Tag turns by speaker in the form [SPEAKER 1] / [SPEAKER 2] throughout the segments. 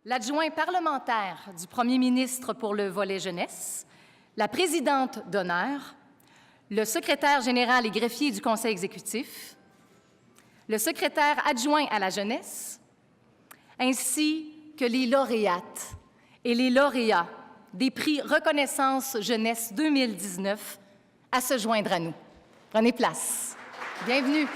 [SPEAKER 1] l'adjoint parlementaire du premier ministre pour le volet jeunesse, la présidente d'honneur, le secrétaire général et greffier du Conseil exécutif, le secrétaire adjoint à la jeunesse, ainsi que les lauréates et les lauréats des prix Reconnaissance Jeunesse 2019 à se joindre à nous. Prenez place. Bienvenue.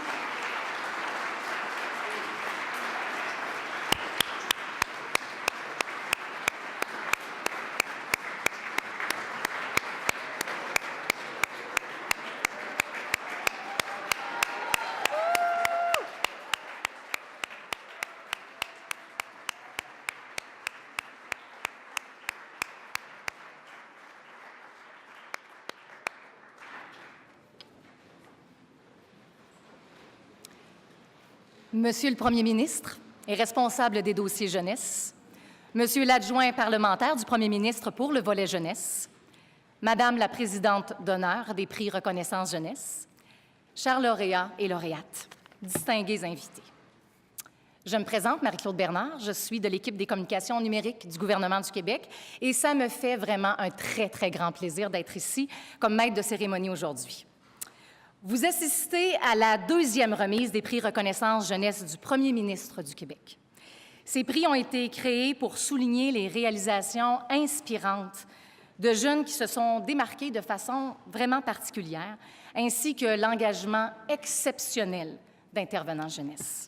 [SPEAKER 1] Monsieur le Premier ministre et responsable des dossiers jeunesse, Monsieur l'adjoint parlementaire du Premier ministre pour le volet jeunesse, Madame la présidente d'honneur des prix Reconnaissance jeunesse, chers lauréats et lauréates, distingués invités. Je me présente, Marie-Claude Bernard, je suis de l'équipe des communications numériques du gouvernement du Québec et ça me fait vraiment un très, très grand plaisir d'être ici comme maître de cérémonie aujourd'hui. Vous assistez à la deuxième remise des prix Reconnaissance jeunesse du Premier ministre du Québec. Ces prix ont été créés pour souligner les réalisations inspirantes de jeunes qui se sont démarqués de façon vraiment particulière, ainsi que l'engagement exceptionnel d'intervenants jeunesse.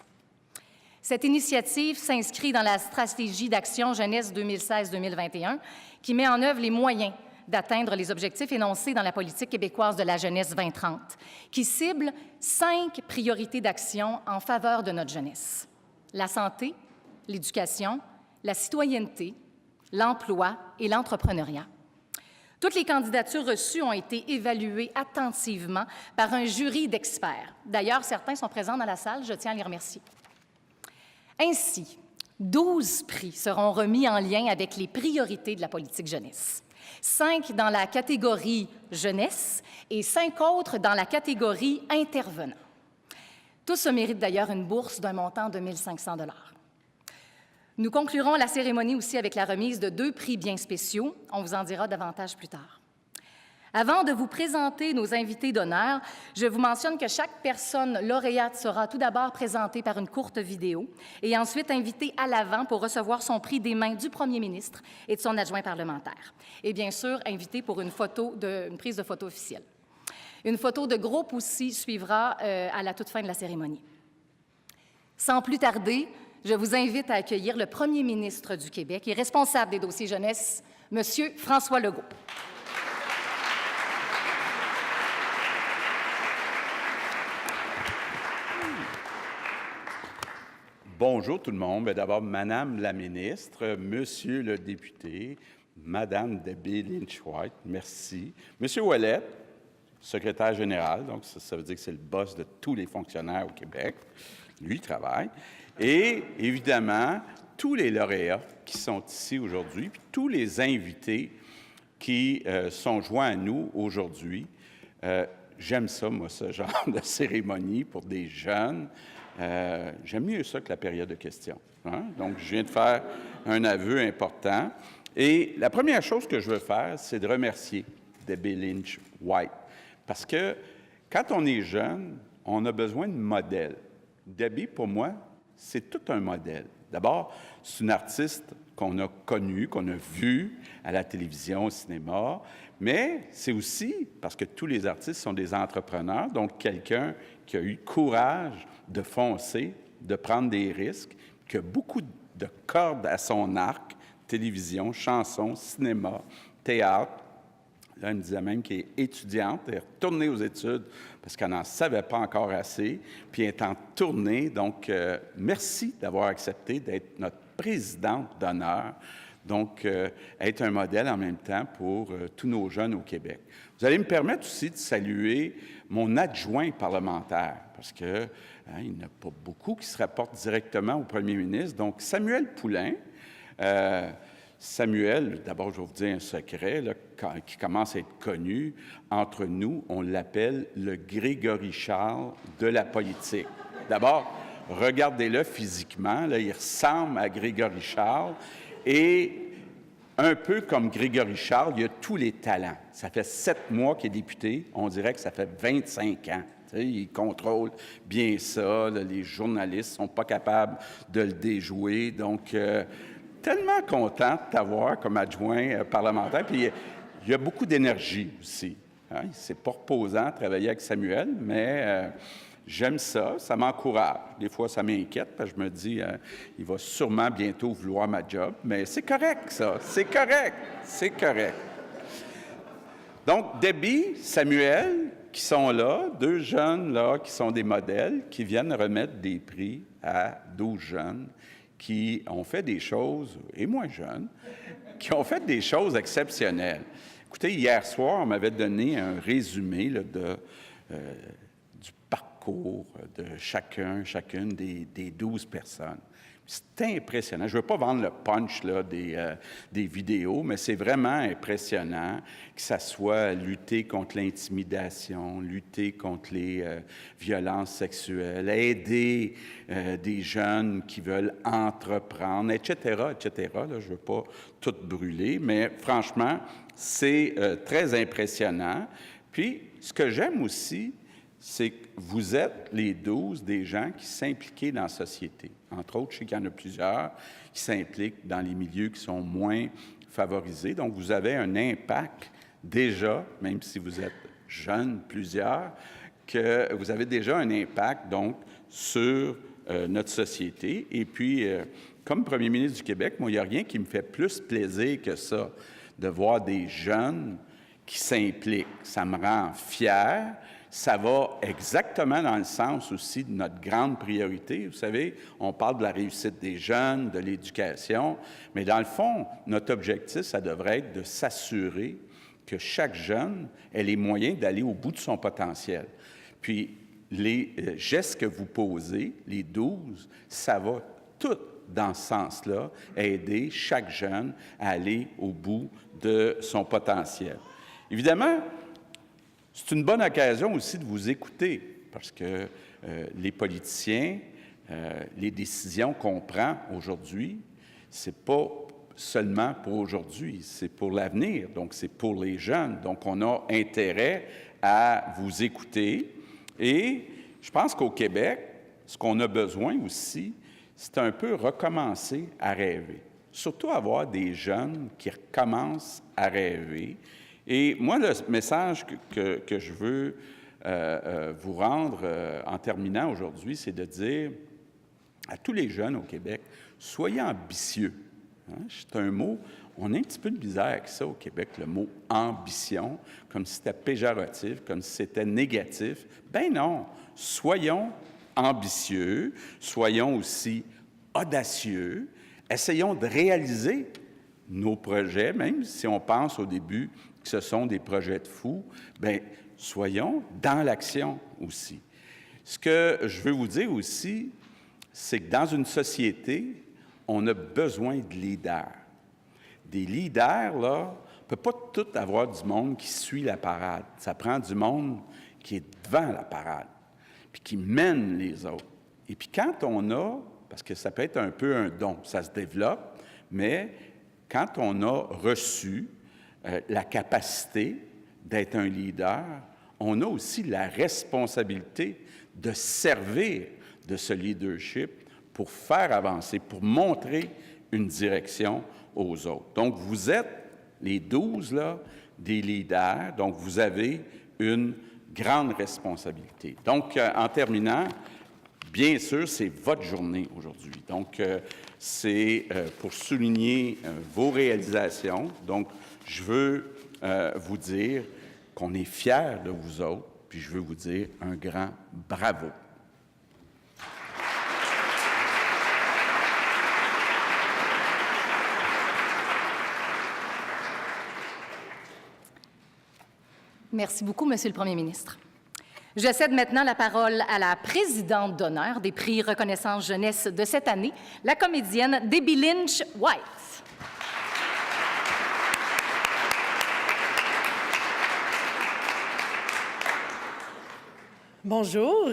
[SPEAKER 1] Cette initiative s'inscrit dans la stratégie d'action jeunesse 2016-2021 qui met en œuvre les moyens d'atteindre les objectifs énoncés dans la politique québécoise de la jeunesse 2030, qui cible 5 priorités d'action en faveur de notre jeunesse: la santé, l'éducation, la citoyenneté, l'emploi et l'entrepreneuriat. Toutes les candidatures reçues ont été évaluées attentivement par un jury d'experts. D'ailleurs, certains sont présents dans la salle, je tiens à les remercier. Ainsi, 12 prix seront remis en lien avec les priorités de la politique jeunesse. 5 dans la catégorie jeunesse et 5 autres dans la catégorie intervenants. Tous méritent d'ailleurs une bourse d'un montant de 1 500 $. Nous conclurons la cérémonie aussi avec la remise de 2 prix bien spéciaux. On vous en dira davantage plus tard. Avant de vous présenter nos invités d'honneur, je vous mentionne que chaque personne lauréate sera tout d'abord présentée par une courte vidéo et ensuite invitée à l'avant pour recevoir son prix des mains du premier ministre et de son adjoint parlementaire. Et bien sûr, invitée pour une prise de photo officielle. Une photo de groupe aussi suivra à la toute fin de la cérémonie. Sans plus tarder, je vous invite à accueillir le premier ministre du Québec et responsable des dossiers jeunesse, M. François Legault.
[SPEAKER 2] Bonjour tout le monde. D'abord, Madame la ministre, Monsieur le député, Madame Debbie Lynch-White, merci. Monsieur Ouellet, secrétaire général, donc ça veut dire que c'est le boss de tous les fonctionnaires au Québec. Lui, il travaille. Et évidemment, tous les lauréats qui sont ici aujourd'hui, puis tous les invités qui sont joints à nous aujourd'hui. J'aime ça, moi, ce genre de cérémonie pour des jeunes. J'aime mieux ça que la période de questions. Hein? Donc, je viens de faire un aveu important. Et la première chose que je veux faire, c'est de remercier Debbie Lynch-White. Parce que quand on est jeune, on a besoin de modèles. Debbie, pour moi, c'est tout un modèle. D'abord, c'est une artiste qu'on a connue, qu'on a vue à la télévision, au cinéma, mais c'est aussi parce que tous les artistes sont des entrepreneurs, donc quelqu'un qui a eu le courage de foncer, de prendre des risques, qui a beaucoup de cordes à son arc, télévision, chansons, cinéma, théâtre. Là, elle me disait même qu'elle est étudiante, elle est retournée aux études parce qu'elle n'en savait pas encore assez, puis elle est en tournée. Donc, merci d'avoir accepté d'être notre présidente d'honneur. Donc, être un modèle en même temps pour tous nos jeunes au Québec. Vous allez me permettre aussi de saluer mon adjoint parlementaire, parce que il n'y en a pas beaucoup qui se rapportent directement au premier ministre. Donc, Samuel Poulin. Samuel, d'abord, je vais vous dire un secret là, qui commence à être connu. Entre nous, on l'appelle le Grégory Charles de la politique. D'abord, regardez-le physiquement. Là, il ressemble à Grégory Charles. Et un peu comme Grégory Charles, il a tous les talents. Ça fait 7 mois qu'il est député. On dirait que ça fait 25 ans. Tu sais, il contrôle bien ça. Là, les journalistes ne sont pas capables de le déjouer. Donc, tellement content de t'avoir comme adjoint parlementaire. Puis, il y a beaucoup d'énergie aussi. Hein? C'est pas reposant de travailler avec Samuel, mais j'aime ça, ça m'encourage. Des fois, ça m'inquiète, parce que je me dis, il va sûrement bientôt vouloir ma job, mais c'est correct, ça, c'est correct, c'est correct. Donc, Debbie, Samuel, qui sont là, 2 jeunes là, qui sont des modèles, qui viennent remettre des prix à 12 jeunes qui ont fait des choses, et moins jeunes, qui ont fait des choses exceptionnelles. Écoutez, hier soir, on m'avait donné un résumé là, du parcours de chacune des 12 personnes. C'est impressionnant. Je ne veux pas vendre le punch là, des vidéos, mais c'est vraiment impressionnant que ça soit lutter contre l'intimidation, lutter contre les violences sexuelles, aider des jeunes qui veulent entreprendre, etc., etc. Là, je ne veux pas tout brûler, mais franchement, c'est très impressionnant. Puis, ce que j'aime aussi, c'est que vous êtes les 12 des gens qui s'impliquent dans la société. Entre autres, je sais qu'il y en a plusieurs qui s'impliquent dans les milieux qui sont moins favorisés. Donc, vous avez un impact déjà, même si vous êtes jeunes, plusieurs, que vous avez déjà un impact, donc, sur notre société. Et puis, comme premier ministre du Québec, moi, il n'y a rien qui me fait plus plaisir que ça, de voir des jeunes qui s'impliquent. Ça me rend fier. Ça va exactement dans le sens aussi de notre grande priorité. Vous savez, on parle de la réussite des jeunes, de l'éducation, mais dans le fond, notre objectif, ça devrait être de s'assurer que chaque jeune ait les moyens d'aller au bout de son potentiel. Puis, les gestes que vous posez, les 12, ça va tout dans ce sens-là, aider chaque jeune à aller au bout de son potentiel. Évidemment, c'est une bonne occasion aussi de vous écouter, parce que les politiciens, les décisions qu'on prend aujourd'hui, c'est pas seulement pour aujourd'hui, c'est pour l'avenir, donc c'est pour les jeunes. Donc, on a intérêt à vous écouter. Et je pense qu'au Québec, ce qu'on a besoin aussi, c'est un peu recommencer à rêver. Surtout avoir des jeunes qui recommencent à rêver. Et moi, le message que je veux vous rendre en terminant aujourd'hui, c'est de dire à tous les jeunes au Québec, soyez ambitieux. Hein? C'est un mot, on a un petit peu de misère avec ça au Québec, le mot ambition, comme si c'était péjoratif, comme si c'était négatif. Ben non, soyons ambitieux, soyons aussi audacieux, essayons de réaliser nos projets, même si on pense au début que ce sont des projets de fous, bien, soyons dans l'action aussi. Ce que je veux vous dire aussi, c'est que dans une société, on a besoin de leaders. Des leaders, là, on ne peut pas tout avoir du monde qui suit la parade. Ça prend du monde qui est devant la parade, puis qui mène les autres. Et puis quand on a, parce que ça peut être un peu un don, ça se développe, mais quand on a reçu la capacité d'être un leader, on a aussi la responsabilité de servir de ce leadership pour faire avancer, pour montrer une direction aux autres. Donc, vous êtes les 12, là, des leaders, donc vous avez une grande responsabilité. Donc, en terminant, bien sûr, c'est votre journée aujourd'hui. Donc, c'est pour souligner vos réalisations. Donc, je veux vous dire qu'on est fiers de vous autres, puis je veux vous dire un grand bravo.
[SPEAKER 1] Merci beaucoup, Monsieur le Premier ministre. Je cède maintenant la parole à la présidente d'honneur des prix Reconnaissance Jeunesse de cette année, la comédienne Debbie Lynch White.
[SPEAKER 3] Bonjour,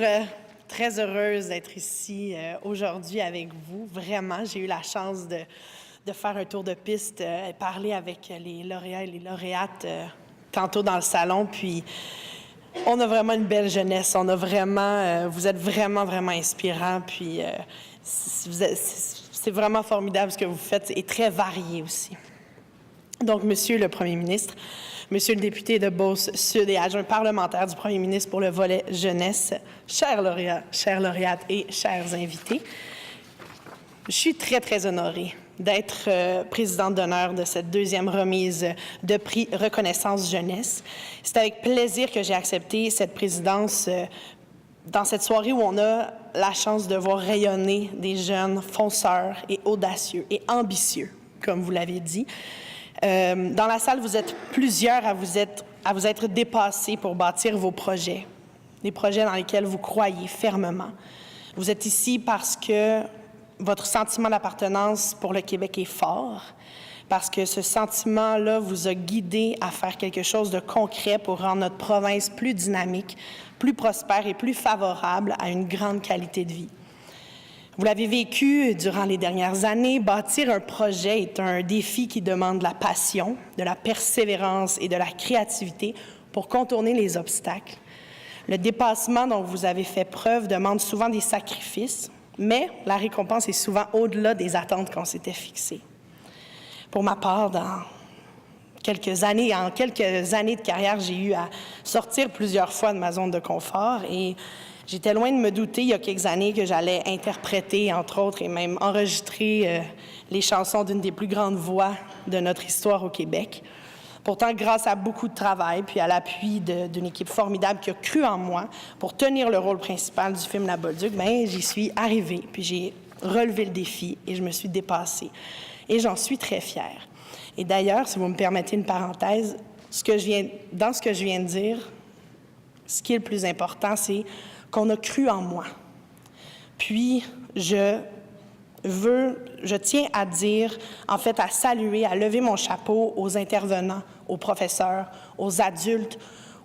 [SPEAKER 3] très heureuse d'être ici aujourd'hui avec vous. Vraiment, j'ai eu la chance de de faire un tour de piste, parler avec les lauréats et les lauréates tantôt dans le salon. Puis, on a vraiment une belle jeunesse. On a vraiment, vous êtes vraiment, vraiment inspirants. Puis, c'est vraiment formidable ce que vous faites et très varié aussi. Donc, Monsieur le Premier ministre, Monsieur le député de Beauce-Sud et adjoint parlementaire du Premier ministre pour le volet jeunesse, chers lauréats, chères lauréates et chers invités, je suis très, très honorée d'être présidente d'honneur de cette deuxième remise de prix Reconnaissance Jeunesse. C'est avec plaisir que j'ai accepté cette présidence dans cette soirée où on a la chance de voir rayonner des jeunes fonceurs et audacieux et ambitieux, comme vous l'avez dit. Dans la salle, vous êtes plusieurs à vous être dépassés pour bâtir vos projets, des projets dans lesquels vous croyez fermement. Vous êtes ici parce que votre sentiment d'appartenance pour le Québec est fort, parce que ce sentiment-là vous a guidé à faire quelque chose de concret pour rendre notre province plus dynamique, plus prospère et plus favorable à une grande qualité de vie. Vous l'avez vécu durant les dernières années, bâtir un projet est un défi qui demande de la passion, de la persévérance et de la créativité pour contourner les obstacles. Le dépassement dont vous avez fait preuve demande souvent des sacrifices, mais la récompense est souvent au-delà des attentes qu'on s'était fixées. Pour ma part, en quelques années de carrière, j'ai eu à sortir plusieurs fois de ma zone de confort et j'étais loin de me douter il y a quelques années que j'allais interpréter, entre autres, et même enregistrer les chansons d'une des plus grandes voix de notre histoire au Québec. Pourtant, grâce à beaucoup de travail, puis à l'appui d'une équipe formidable qui a cru en moi pour tenir le rôle principal du film La Bolduc, bien, j'y suis arrivée, puis j'ai relevé le défi et je me suis dépassée. Et j'en suis très fière. Et d'ailleurs, si vous me permettez une parenthèse, dans ce que je viens de dire, ce qui est le plus important, c'est qu'on a cru en moi. Puis, je tiens à dire, en fait, à saluer, à lever mon chapeau aux intervenants, aux professeurs, aux adultes,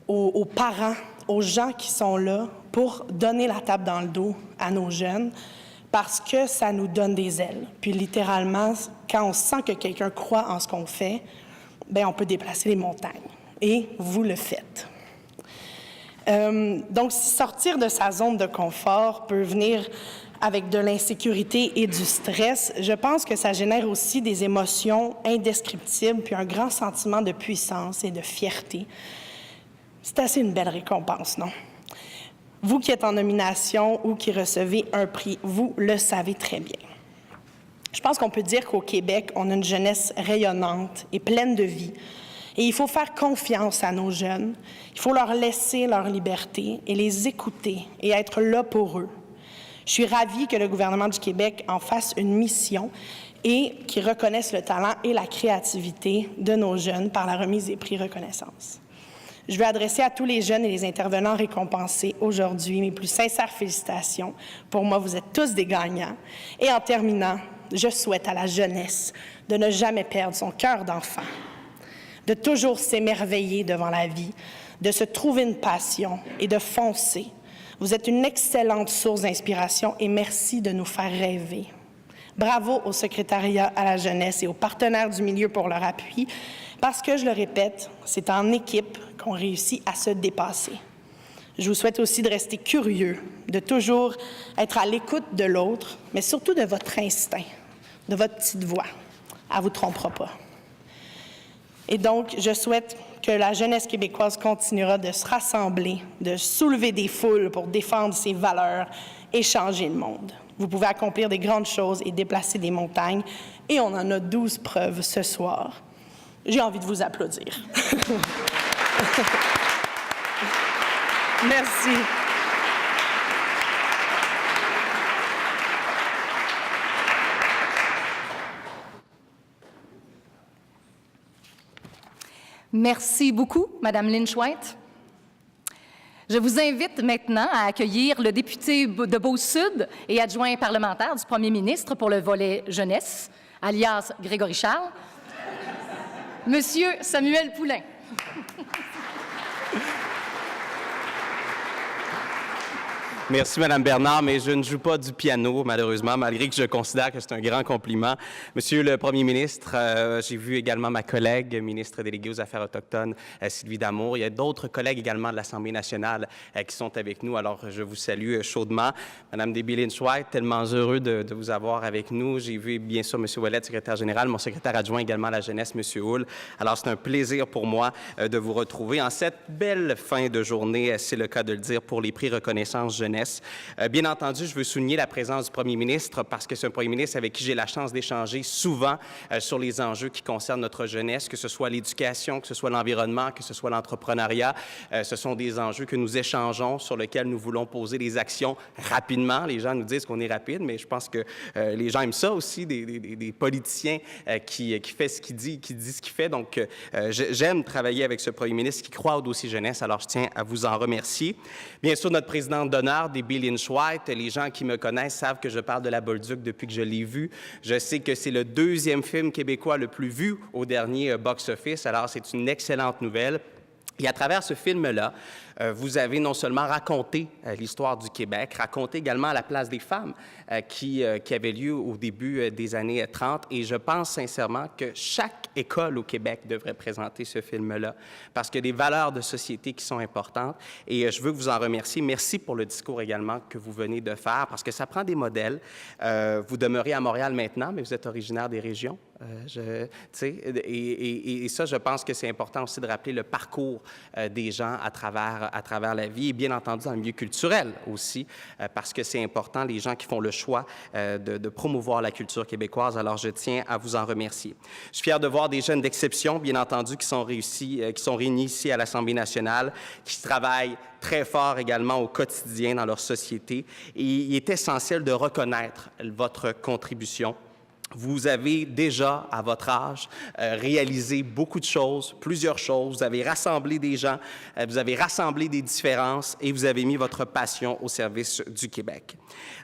[SPEAKER 3] aux parents, aux gens qui sont là pour donner la tape dans le dos à nos jeunes, parce que ça nous donne des ailes. Puis littéralement, quand on sent que quelqu'un croit en ce qu'on fait, bien, on peut déplacer les montagnes. Et vous le faites. Donc, si sortir de sa zone de confort peut venir avec de l'insécurité et du stress, je pense que ça génère aussi des émotions indescriptibles, puis un grand sentiment de puissance et de fierté. C'est assez une belle récompense, non? Vous qui êtes en nomination ou qui recevez un prix, vous le savez très bien. Je pense qu'on peut dire qu'au Québec, on a une jeunesse rayonnante et pleine de vie. Et il faut faire confiance à nos jeunes. Il faut leur laisser leur liberté et les écouter et être là pour eux. Je suis ravie que le gouvernement du Québec en fasse une mission et qu'il reconnaisse le talent et la créativité de nos jeunes par la remise des prix Reconnaissance. Je veux adresser à tous les jeunes et les intervenants récompensés aujourd'hui mes plus sincères félicitations. Pour moi, vous êtes tous des gagnants. Et en terminant, je souhaite à la jeunesse de ne jamais perdre son cœur d'enfant, de toujours s'émerveiller devant la vie, de se trouver une passion et de foncer. Vous êtes une excellente source d'inspiration et merci de nous faire rêver. Bravo au secrétariat à la jeunesse et aux partenaires du milieu pour leur appui, parce que, je le répète, c'est en équipe qu'on réussit à se dépasser. Je vous souhaite aussi de rester curieux, de toujours être à l'écoute de l'autre, mais surtout de votre instinct, de votre petite voix. Elle ne vous trompera pas. Et donc, je souhaite que la jeunesse québécoise continuera de se rassembler, de soulever des foules pour défendre ses valeurs et changer le monde. Vous pouvez accomplir des grandes choses et déplacer des montagnes, et on en a 12 preuves ce soir. J'ai envie de vous applaudir. Merci.
[SPEAKER 1] Merci beaucoup, Madame Lynch-White. Je vous invite maintenant à accueillir le député de Beauce-Sud et adjoint parlementaire du Premier ministre pour le volet jeunesse, alias Grégory Charles, Monsieur Samuel
[SPEAKER 4] Merci, Mme Bernard, mais je ne joue pas du piano, malheureusement, malgré que je considère que c'est un grand compliment. Monsieur le Premier ministre, j'ai vu également ma collègue, ministre déléguée aux Affaires autochtones, Sylvie Damour. Il y a d'autres collègues également de l'Assemblée nationale qui sont avec nous, alors je vous salue chaudement. Mme Debbie-Lynch-White, tellement heureux de vous avoir avec nous. J'ai vu, bien sûr, M. Ouellet, secrétaire général, mon secrétaire adjoint également à la jeunesse, M. Hull. Alors, c'est un plaisir pour moi de vous retrouver en cette belle fin de journée, c'est le cas de le dire, pour les prix Reconnaissance Jeunesse. Bien entendu, je veux souligner la présence du Premier ministre parce que c'est un Premier ministre avec qui j'ai la chance d'échanger souvent sur les enjeux qui concernent notre jeunesse, que ce soit l'éducation, que ce soit l'environnement, que ce soit l'entrepreneuriat. Ce sont des enjeux que nous échangeons, sur lesquels nous voulons poser des actions rapidement. Les gens nous disent qu'on est rapide, mais je pense que les gens aiment ça aussi, des politiciens qui fait ce qu'il dit, qui dit ce qu'il fait. Donc, j'aime travailler avec ce Premier ministre qui croit au dossier jeunesse. Alors, je tiens à vous en remercier. Bien sûr, notre présidente d'honneur, Debbie Lynch-White, les gens qui me connaissent savent que je parle de la Bolduc depuis que je l'ai vue. Je sais que c'est le deuxième film québécois le plus vu au dernier box-office. Alors, c'est une excellente nouvelle. Et à travers ce film-là, vous avez non seulement raconté l'histoire du Québec, raconté également la place des femmes qui avait lieu au début des années 30. Et je pense sincèrement que chaque école au Québec devrait présenter ce film-là parce qu'il y a des valeurs de société qui sont importantes. Et je veux vous en remercier. Merci pour le discours également que vous venez de faire parce que ça prend des modèles. Vous demeurez à Montréal maintenant, mais vous êtes originaire des régions. Et ça, je pense que c'est important aussi de rappeler le parcours des gens à travers la vie et bien entendu dans le milieu culturel aussi, parce que c'est important, les gens qui font le choix de promouvoir la culture québécoise. Alors, je tiens à vous en remercier. Je suis fier de voir des jeunes d'exception, bien entendu, qui sont réunis ici à l'Assemblée nationale, qui travaillent très fort également au quotidien dans leur société. Et il est essentiel de reconnaître votre contribution. Vous avez déjà, à votre âge, réalisé beaucoup de choses, plusieurs choses. Vous avez rassemblé des gens, vous avez rassemblé des différences et vous avez mis votre passion au service du Québec.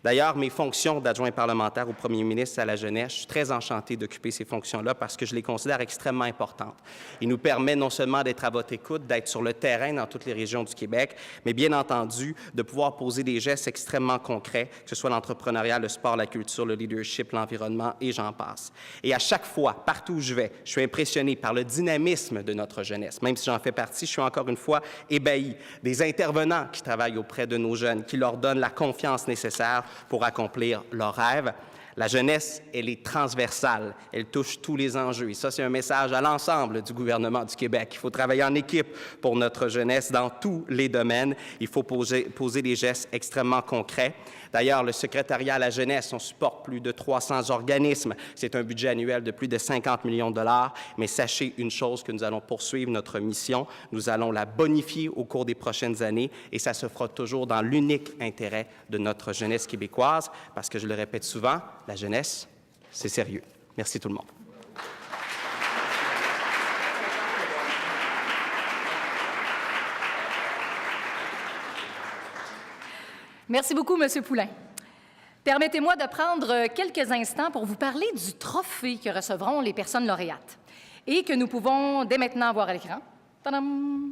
[SPEAKER 4] D'ailleurs, mes fonctions d'adjoint parlementaire au Premier ministre à la jeunesse, je suis très enchanté d'occuper ces fonctions-là parce que je les considère extrêmement importantes. Il nous permet non seulement d'être à votre écoute, d'être sur le terrain dans toutes les régions du Québec, mais bien entendu, de pouvoir poser des gestes extrêmement concrets, que ce soit l'entrepreneuriat, le sport, la culture, le leadership, l'environnement et j'en passe. Et à chaque fois, partout où je vais, je suis impressionné par le dynamisme de notre jeunesse. Même si j'en fais partie, je suis encore une fois ébahi des intervenants qui travaillent auprès de nos jeunes, qui leur donnent la confiance nécessaire pour accomplir leurs rêves. La jeunesse, elle est transversale, elle touche tous les enjeux. Et ça, c'est un message à l'ensemble du gouvernement du Québec. Il faut travailler en équipe pour notre jeunesse dans tous les domaines. Il faut poser des gestes extrêmement concrets. D'ailleurs, le secrétariat à la jeunesse, on supporte plus de 300 organismes. C'est un budget annuel de plus de 50 millions de dollars. Mais sachez une chose, que nous allons poursuivre notre mission. Nous allons la bonifier au cours des prochaines années et ça se fera toujours dans l'unique intérêt de notre jeunesse québécoise parce que, je le répète souvent, la jeunesse, c'est sérieux. Merci tout le monde.
[SPEAKER 1] Merci beaucoup, M. Poulain. Permettez-moi de prendre quelques instants pour vous parler du trophée que recevront les personnes lauréates et que nous pouvons dès maintenant voir à l'écran. Tadam!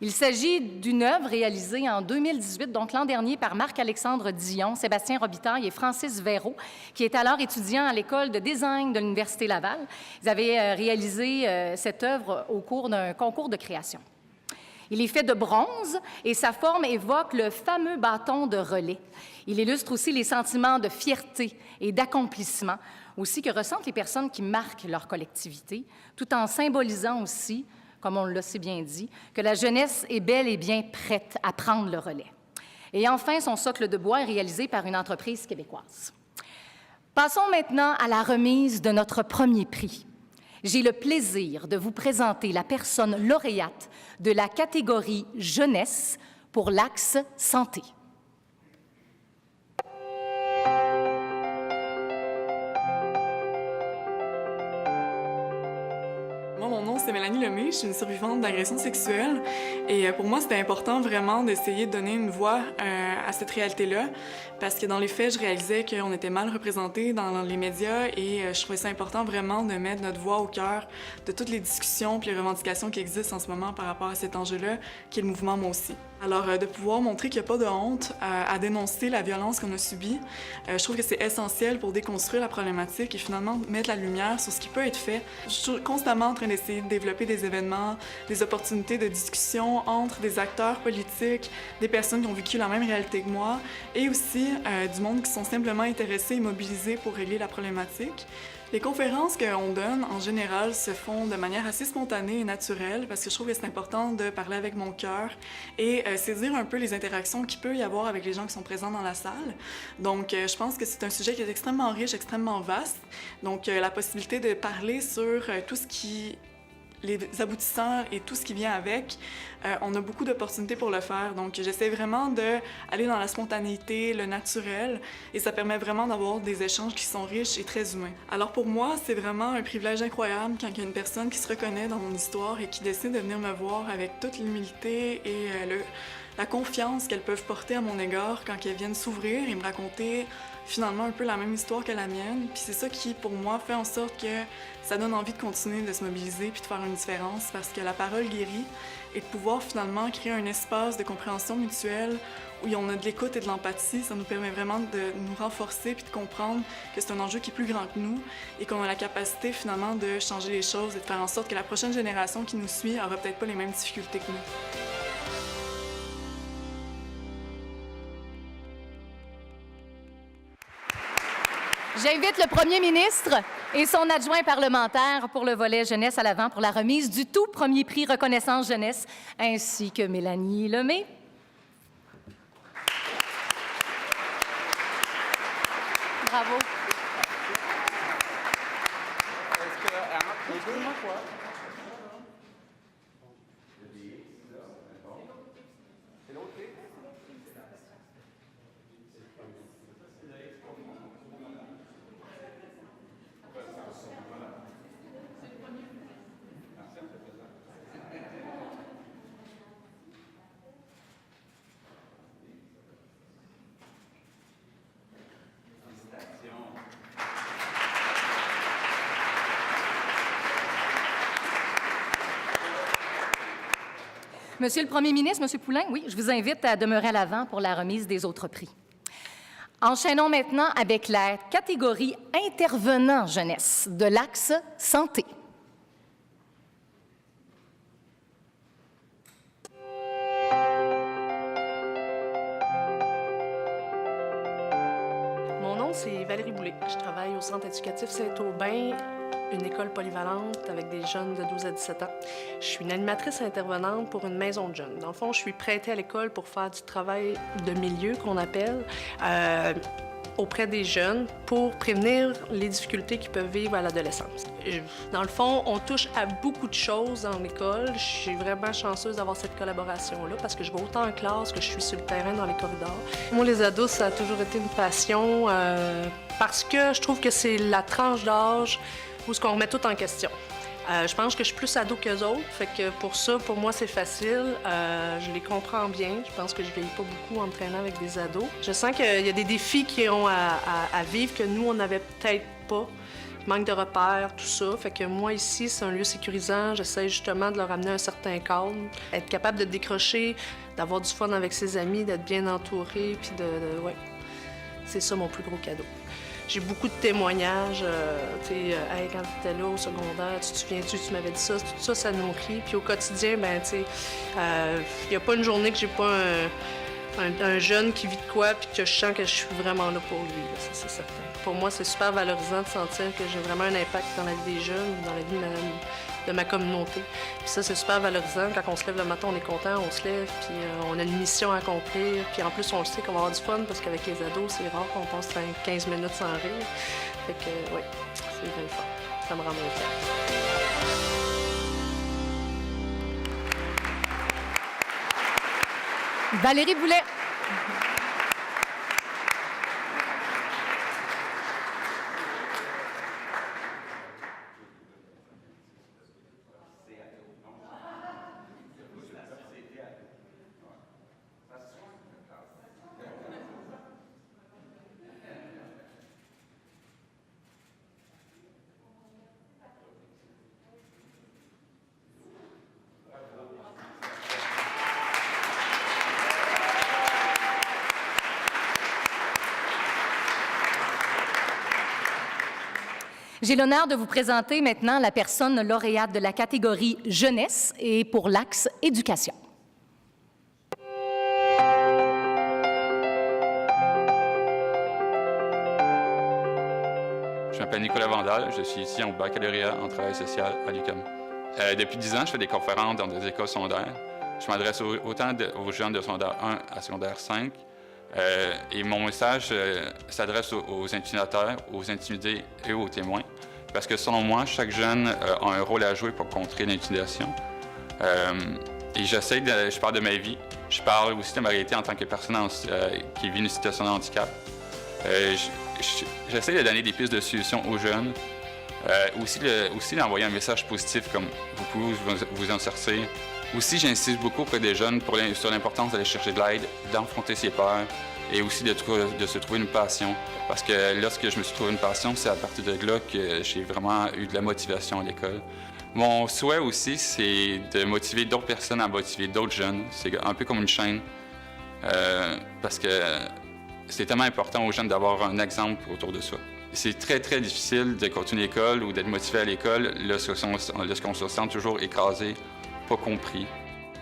[SPEAKER 1] Il s'agit d'une œuvre réalisée en 2018, donc l'an dernier, par Marc-Alexandre Dion, Sébastien Robitaille et Francis Véraud, qui est alors étudiant à l'École de design de l'Université Laval. Ils avaient réalisé cette œuvre au cours d'un concours de création. Il est fait de bronze et sa forme évoque le fameux bâton de relais. Il illustre aussi les sentiments de fierté et d'accomplissement, aussi que ressentent les personnes qui marquent leur collectivité, tout en symbolisant aussi, comme on l'a si bien dit, que la jeunesse est bel et bien prête à prendre le relais. Et enfin, son socle de bois est réalisé par une entreprise québécoise. Passons maintenant à la remise de notre premier prix. J'ai le plaisir de vous présenter la personne lauréate de la catégorie jeunesse pour l'axe santé.
[SPEAKER 5] Mon nom, c'est Mélanie Lemay, je suis une survivante d'agression sexuelle et pour moi, c'était important vraiment d'essayer de donner une voix à cette réalité-là parce que dans les faits, je réalisais qu'on était mal représentés dans les médias et je trouvais ça important vraiment de mettre notre voix au cœur de toutes les discussions et les revendications qui existent en ce moment par rapport à cet enjeu-là, qui est le mouvement Moi aussi. Alors, de pouvoir montrer qu'il n'y a pas de honte à dénoncer la violence qu'on a subie, je trouve que c'est essentiel pour déconstruire la problématique et finalement mettre la lumière sur ce qui peut être fait. Je suis constamment en train d'essayer de développer des événements, des opportunités de discussion entre des acteurs politiques, des personnes qui ont vécu la même réalité que moi, et aussi du monde qui sont simplement intéressés et mobilisés pour régler la problématique. Les conférences qu'on donne, en général, se font de manière assez spontanée et naturelle parce que je trouve que c'est important de parler avec mon cœur et saisir un peu les interactions qu'il peut y avoir avec les gens qui sont présents dans la salle. Donc, je pense que c'est un sujet qui est extrêmement riche, extrêmement vaste. Donc, la possibilité de parler sur tout ce qui... les aboutissants et tout ce qui vient avec, on a beaucoup d'opportunités pour le faire. Donc, j'essaie vraiment d'aller dans la spontanéité, le naturel, et ça permet vraiment d'avoir des échanges qui sont riches et très humains. Alors pour moi, c'est vraiment un privilège incroyable quand il y a une personne qui se reconnaît dans mon histoire et qui décide de venir me voir avec toute l'humilité et la confiance qu'elles peuvent porter à mon égard quand elles viennent s'ouvrir et me raconter finalement un peu la même histoire que la mienne. Puis c'est ça qui, pour moi, fait en sorte que ça donne envie de continuer de se mobiliser puis de faire une différence parce que la parole guérit et de pouvoir finalement créer un espace de compréhension mutuelle où on a de l'écoute et de l'empathie, ça nous permet vraiment de nous renforcer puis de comprendre que c'est un enjeu qui est plus grand que nous et qu'on a la capacité finalement de changer les choses et de faire en sorte que la prochaine génération qui nous suit n'aura peut-être pas les mêmes difficultés que nous.
[SPEAKER 1] J'invite le premier ministre et son adjoint parlementaire pour le volet jeunesse à l'avant pour la remise du tout premier prix Reconnaissance jeunesse, ainsi que Mélanie Lemay. Bravo. Monsieur le Premier ministre, Monsieur Poulain, oui, je vous invite à demeurer à l'avant pour la remise des autres prix. Enchaînons maintenant avec la catégorie intervenant jeunesse de l'axe santé.
[SPEAKER 6] Mon nom, c'est Valérie Boulay. Je travaille au Centre éducatif Saint-Aubin, une école polyvalente avec des jeunes de 12 à 17 ans. Je suis une animatrice intervenante pour une maison de jeunes. Dans le fond, je suis prêtée à l'école pour faire du travail de milieu, qu'on appelle, auprès des jeunes pour prévenir les difficultés qu'ils peuvent vivre à l'adolescence. Dans le fond, on touche à beaucoup de choses dans l'école. Je suis vraiment chanceuse d'avoir cette collaboration-là parce que je vais autant en classe que je suis sur le terrain dans les corridors. Moi, les ados, ça a toujours été une passion parce que je trouve que c'est la tranche d'âge où ce qu'on remet tout en question. Je pense que je suis plus ado qu'eux autres, fait que pour ça, pour moi, c'est facile. Je les comprends bien. Je pense que je vieillis pas beaucoup en me traînant avec des ados. Je sens qu'il y a des défis qui ont à vivre que nous, on n'avait peut-être pas. Manque de repères, tout ça. Fait que moi, ici, c'est un lieu sécurisant. J'essaie justement de leur amener un certain cadre, être capable de décrocher, d'avoir du fun avec ses amis, d'être bien entouré, puis ouais. C'est ça mon plus gros cadeau. J'ai beaucoup de témoignages, hey, quand tu étais là au secondaire, tu te souviens-tu, tu m'avais dit ça, tout ça, ça nourrit. Puis au quotidien, ben tu sais, il n'y a pas une journée que j'ai pas un jeune qui vit de quoi, puis que je sens que je suis vraiment là pour lui, là, c'est certain. Pour moi, c'est super valorisant de sentir que j'ai vraiment un impact dans la vie des jeunes, dans la vie de ma communauté. Puis ça, c'est super valorisant. Quand on se lève le matin, on est content, on se lève, puis on a une mission à accomplir. Puis en plus, on le sait qu'on va avoir du fun parce qu'avec les ados, c'est rare qu'on passe 15 minutes sans rire. Fait que, oui, c'est bien fun. Ça me rend bien fière.
[SPEAKER 1] Valérie Boulay. J'ai l'honneur de vous présenter maintenant la personne lauréate de la catégorie Jeunesse et pour l'axe Éducation.
[SPEAKER 7] Je m'appelle Nicolas Vandal, je suis étudiant au baccalauréat en travail social à l'UQAM. Depuis 10 ans, je fais des conférences dans des écoles secondaires. Je m'adresse autant aux jeunes de secondaire 1 à secondaire 5. Et mon message s'adresse aux intimidateurs, aux intimidés et aux témoins. Parce que selon moi, chaque jeune a un rôle à jouer pour contrer l'intimidation. Et je parle de ma vie. Je parle aussi de ma réalité en tant que personne qui vit une situation de handicap. J'essaie de donner des pistes de solutions aux jeunes. Aussi d'envoyer un message positif comme vous pouvez vous en sortir. Aussi, j'insiste beaucoup auprès des jeunes sur l'importance d'aller chercher de l'aide, d'affronter ses peurs et aussi de se trouver une passion. Parce que lorsque je me suis trouvé une passion, c'est à partir de là que j'ai vraiment eu de la motivation à l'école. Mon souhait aussi, c'est de motiver d'autres personnes à motiver d'autres jeunes. C'est un peu comme une chaîne. Parce que c'est tellement important aux jeunes d'avoir un exemple autour de soi. C'est très, très difficile de continuer l'école ou d'être motivé à l'école lorsqu'on se sent toujours écrasé, pas compris.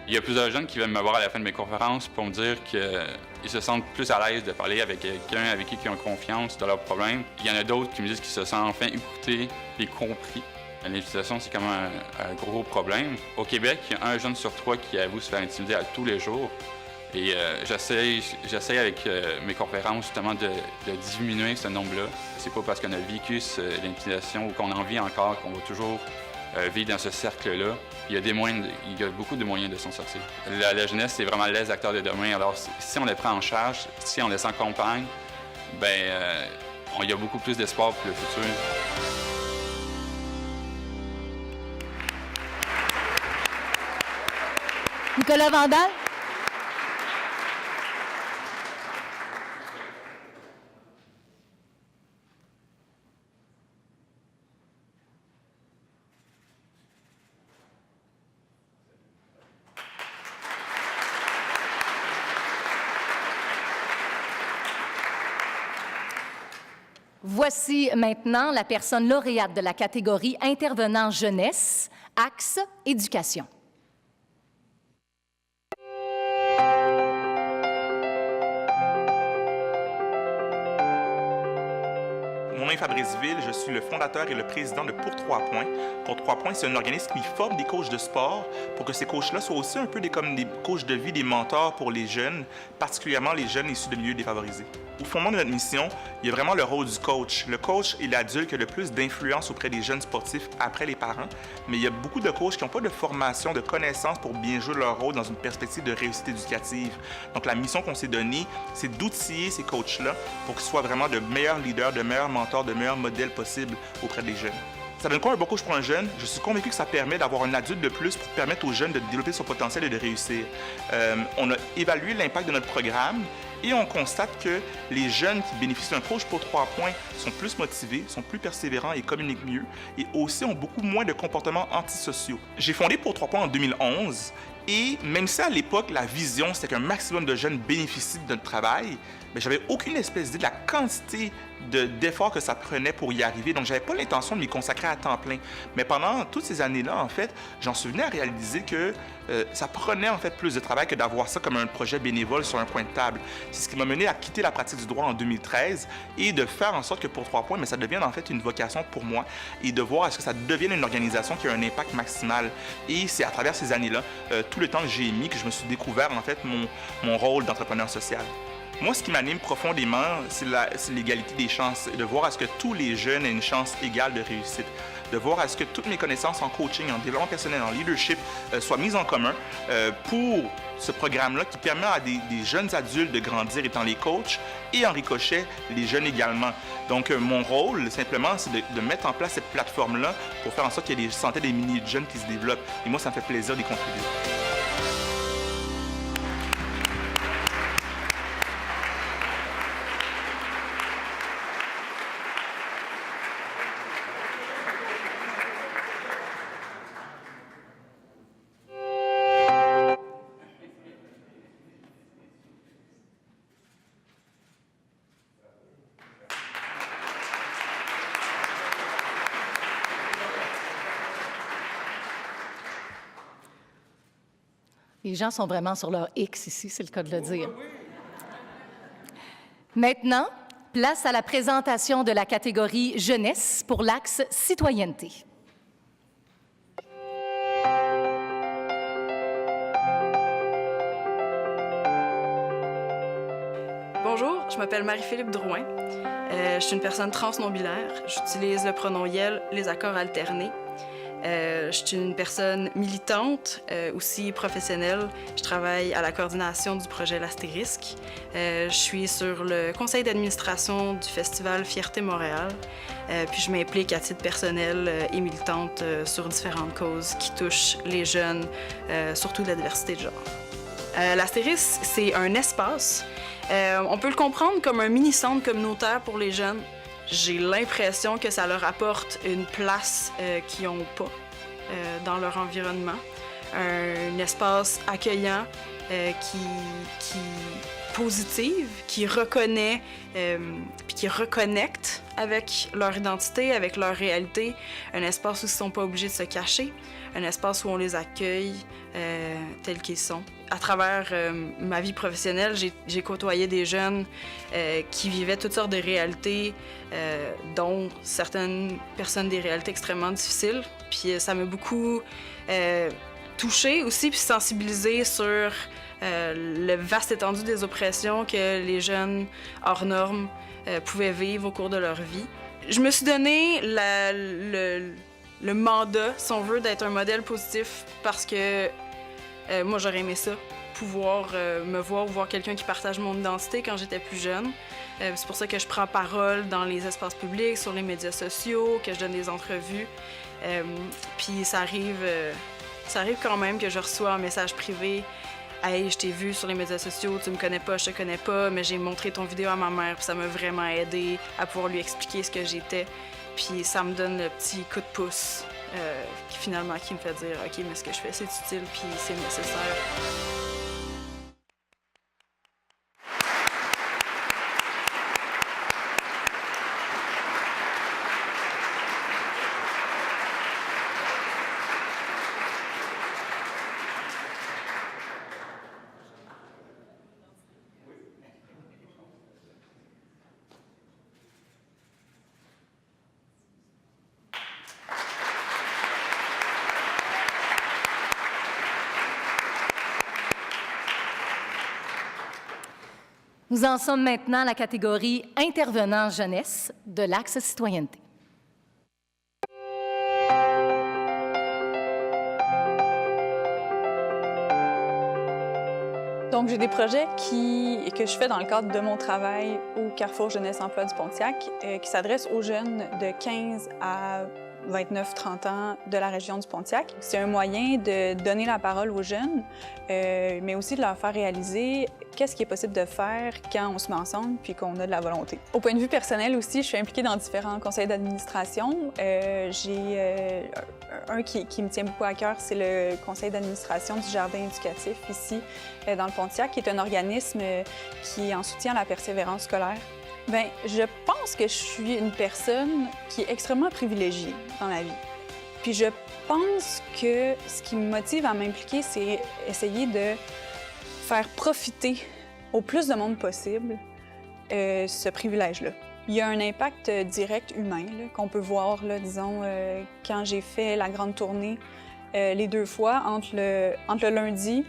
[SPEAKER 7] Il y a plusieurs jeunes qui viennent me voir à la fin de mes conférences pour me dire qu'ils se sentent plus à l'aise de parler avec quelqu'un avec qui ils ont confiance de leurs problèmes. Il y en a d'autres qui me disent qu'ils se sentent enfin écoutés et compris. L'intimidation, c'est quand même un gros problème. Au Québec, il y a 1 jeune sur 3 qui avoue se faire intimider à tous les jours. Et j'essaie avec mes conférences justement de diminuer ce nombre-là. C'est pas parce qu'on a vécu l'intimidation ou qu'on en vit encore qu'on va toujours vivre dans ce cercle-là. Il y a beaucoup de moyens de s'en sortir. La jeunesse, c'est vraiment les acteurs de demain. Alors, si on les prend en charge, si on les accompagne, il y a beaucoup plus d'espoir pour le futur.
[SPEAKER 1] Nicolas Vandal. Voici maintenant la personne lauréate de la catégorie Intervenant jeunesse, axe Éducation.
[SPEAKER 8] Mon nom est Fabrice Ville, je suis le fondateur et le président de Pour 3 points. Pour 3 points, c'est un organisme qui forme des coachs de sport pour que ces coachs-là soient aussi un peu comme des coachs de vie, des mentors pour les jeunes, particulièrement les jeunes issus de milieux défavorisés. Au fondement de notre mission, il y a vraiment le rôle du coach. Le coach est l'adulte qui a le plus d'influence auprès des jeunes sportifs après les parents, mais il y a beaucoup de coachs qui n'ont pas de formation, de connaissances pour bien jouer leur rôle dans une perspective de réussite éducative. Donc la mission qu'on s'est donnée, c'est d'outiller ces coachs-là pour qu'ils soient vraiment de meilleurs leaders, de meilleurs mentors, de meilleurs modèles possibles auprès des jeunes. Ça donne quoi un bon coach pour un jeune? Je suis convaincu que ça permet d'avoir un adulte de plus pour permettre aux jeunes de développer son potentiel et de réussir. On a évalué l'impact de notre programme et on constate que les jeunes qui bénéficient d'un coach pour 3 points sont plus motivés, sont plus persévérants et communiquent mieux et aussi ont beaucoup moins de comportements antisociaux. J'ai fondé Pour 3 points en 2011 et même si à l'époque la vision c'était qu'un maximum de jeunes bénéficient de notre travail, mais j'avais aucune espèce d'idée de la quantité d'efforts que ça prenait pour y arriver. Donc, j'avais pas l'intention de m'y consacrer à temps plein. Mais pendant toutes ces années-là, en fait, j'en suis venu à réaliser que ça prenait en fait plus de travail que d'avoir ça comme un projet bénévole sur un coin de table. C'est ce qui m'a mené à quitter la pratique du droit en 2013 et de faire en sorte que Pour 3 points, mais ça devienne en fait une vocation pour moi et de voir est-ce que ça devienne une organisation qui a un impact maximal. Et c'est à travers ces années-là, tout le temps que j'ai mis, que je me suis découvert en fait mon rôle d'entrepreneur social. Moi, ce qui m'anime profondément, c'est l'égalité des chances, de voir à ce que tous les jeunes aient une chance égale de réussite, de voir à ce que toutes mes connaissances en coaching, en développement personnel, en leadership soient mises en commun pour ce programme-là qui permet à des jeunes adultes de grandir étant les coachs et en ricochet, les jeunes également. Donc, mon rôle, simplement, c'est de mettre en place cette plateforme-là pour faire en sorte qu'il y ait des centaines et des milliers de jeunes qui se développent. Et moi, ça me fait plaisir d'y contribuer.
[SPEAKER 1] Les gens sont vraiment sur leur X ici, c'est le cas de le dire. Maintenant, place à la présentation de la catégorie jeunesse pour l'axe citoyenneté.
[SPEAKER 9] Bonjour, je m'appelle Marie-Philippe Drouin. Je suis une personne trans non-binaire. J'utilise le pronom YEL, les accords alternés. Je suis une personne militante, aussi professionnelle. Je travaille à la coordination du projet L'Astérisque. Je suis sur le conseil d'administration du festival Fierté Montréal. Puis je m'implique à titre personnel et militante sur différentes causes qui touchent les jeunes, surtout de la diversité de genre. L'Astérisque, c'est un espace. On peut le comprendre comme un mini-centre communautaire pour les jeunes. J'ai l'impression que ça leur apporte une place qu'ils n'ont pas dans leur environnement. Un espace accueillant, qui positive, qui reconnaît puis qui reconnecte avec leur identité, avec leur réalité. Un espace où ils ne sont pas obligés de se cacher. Un espace où on les accueille tels qu'ils sont. À travers ma vie professionnelle, j'ai côtoyé des jeunes qui vivaient toutes sortes de réalités, dont certaines personnes des réalités extrêmement difficiles. Puis ça m'a beaucoup touchée aussi, puis sensibilisée sur le vaste étendue des oppressions que les jeunes hors normes pouvaient vivre au cours de leur vie. Je me suis donné le mandat, si on veut, d'être un modèle positif parce que moi, j'aurais aimé ça, pouvoir me voir ou voir quelqu'un qui partage mon identité quand j'étais plus jeune. C'est pour ça que je prends parole dans les espaces publics, sur les médias sociaux, que je donne des entrevues. Puis ça arrive quand même que je reçois un message privé. « Hey, je t'ai vu sur les médias sociaux, tu me connais pas, je te connais pas, mais j'ai montré ton vidéo à ma mère, puis ça m'a vraiment aidé à pouvoir lui expliquer ce que j'étais. » Puis ça me donne le petit coup de pouce qui me fait dire « OK, mais ce que je fais, c'est utile, puis c'est nécessaire. »
[SPEAKER 1] Nous en sommes maintenant à la catégorie intervenant jeunesse de l'axe citoyenneté.
[SPEAKER 10] Donc, j'ai des projets que je fais dans le cadre de mon travail au Carrefour Jeunesse Emploi du Pontiac qui s'adressent aux jeunes de 15 à 29-30 ans de la région du Pontiac. C'est un moyen de donner la parole aux jeunes, mais aussi de leur faire réaliser qu'est-ce qui est possible de faire quand on se met ensemble puis qu'on a de la volonté. Au point de vue personnel aussi, je suis impliquée dans différents conseils d'administration. J'ai un qui me tient beaucoup à cœur, c'est le conseil d'administration du jardin éducatif ici dans le Pontiac, qui est un organisme qui est en soutien à la persévérance scolaire. Bien, je pense que je suis une personne qui est extrêmement privilégiée dans la vie. Puis je pense que ce qui me motive à m'impliquer, c'est essayer de faire profiter au plus de monde possible ce privilège-là. Il y a un impact direct humain qu'on peut voir, là, disons, quand j'ai fait la grande tournée les 2 fois, entre le lundi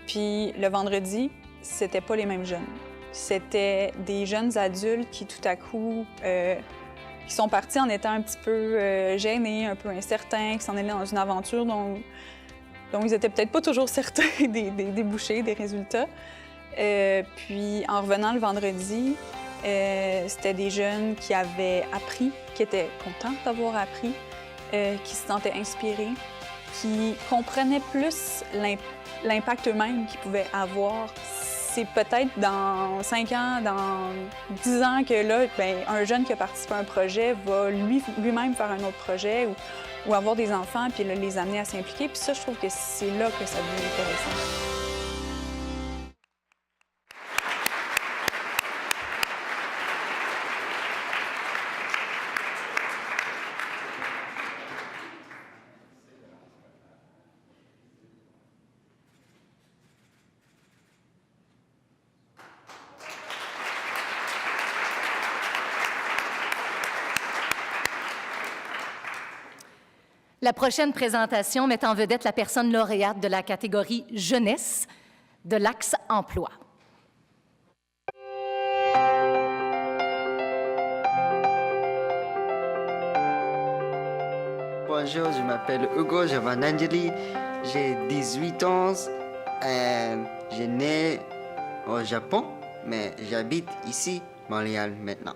[SPEAKER 10] puis le vendredi, c'était pas les mêmes jeunes. C'était des jeunes adultes qui, tout à coup, qui sont partis en étant un petit peu gênés, un peu incertains, qui s'en allaient dans une aventure dont ils étaient peut-être pas toujours certains des débouchés, des résultats. Puis, en revenant le vendredi, c'était des jeunes qui avaient appris, qui étaient contents d'avoir appris, qui se sentaient inspirés, qui comprenaient plus l'impact eux-mêmes qu'ils pouvaient avoir. C'est peut-être dans 5 ans, dans 10 ans que là, bien, un jeune qui a participé à un projet va lui-même faire un autre projet ou avoir des enfants puis là, les amener à s'impliquer. Puis ça, je trouve que c'est là que ça devient intéressant.
[SPEAKER 1] La prochaine présentation met en vedette la personne lauréate de la catégorie Jeunesse de l'Axe Emploi.
[SPEAKER 11] Bonjour, je m'appelle Hugo Giovannangeli, j'ai 18 ans et je suis né au Japon, mais j'habite ici, Montréal maintenant.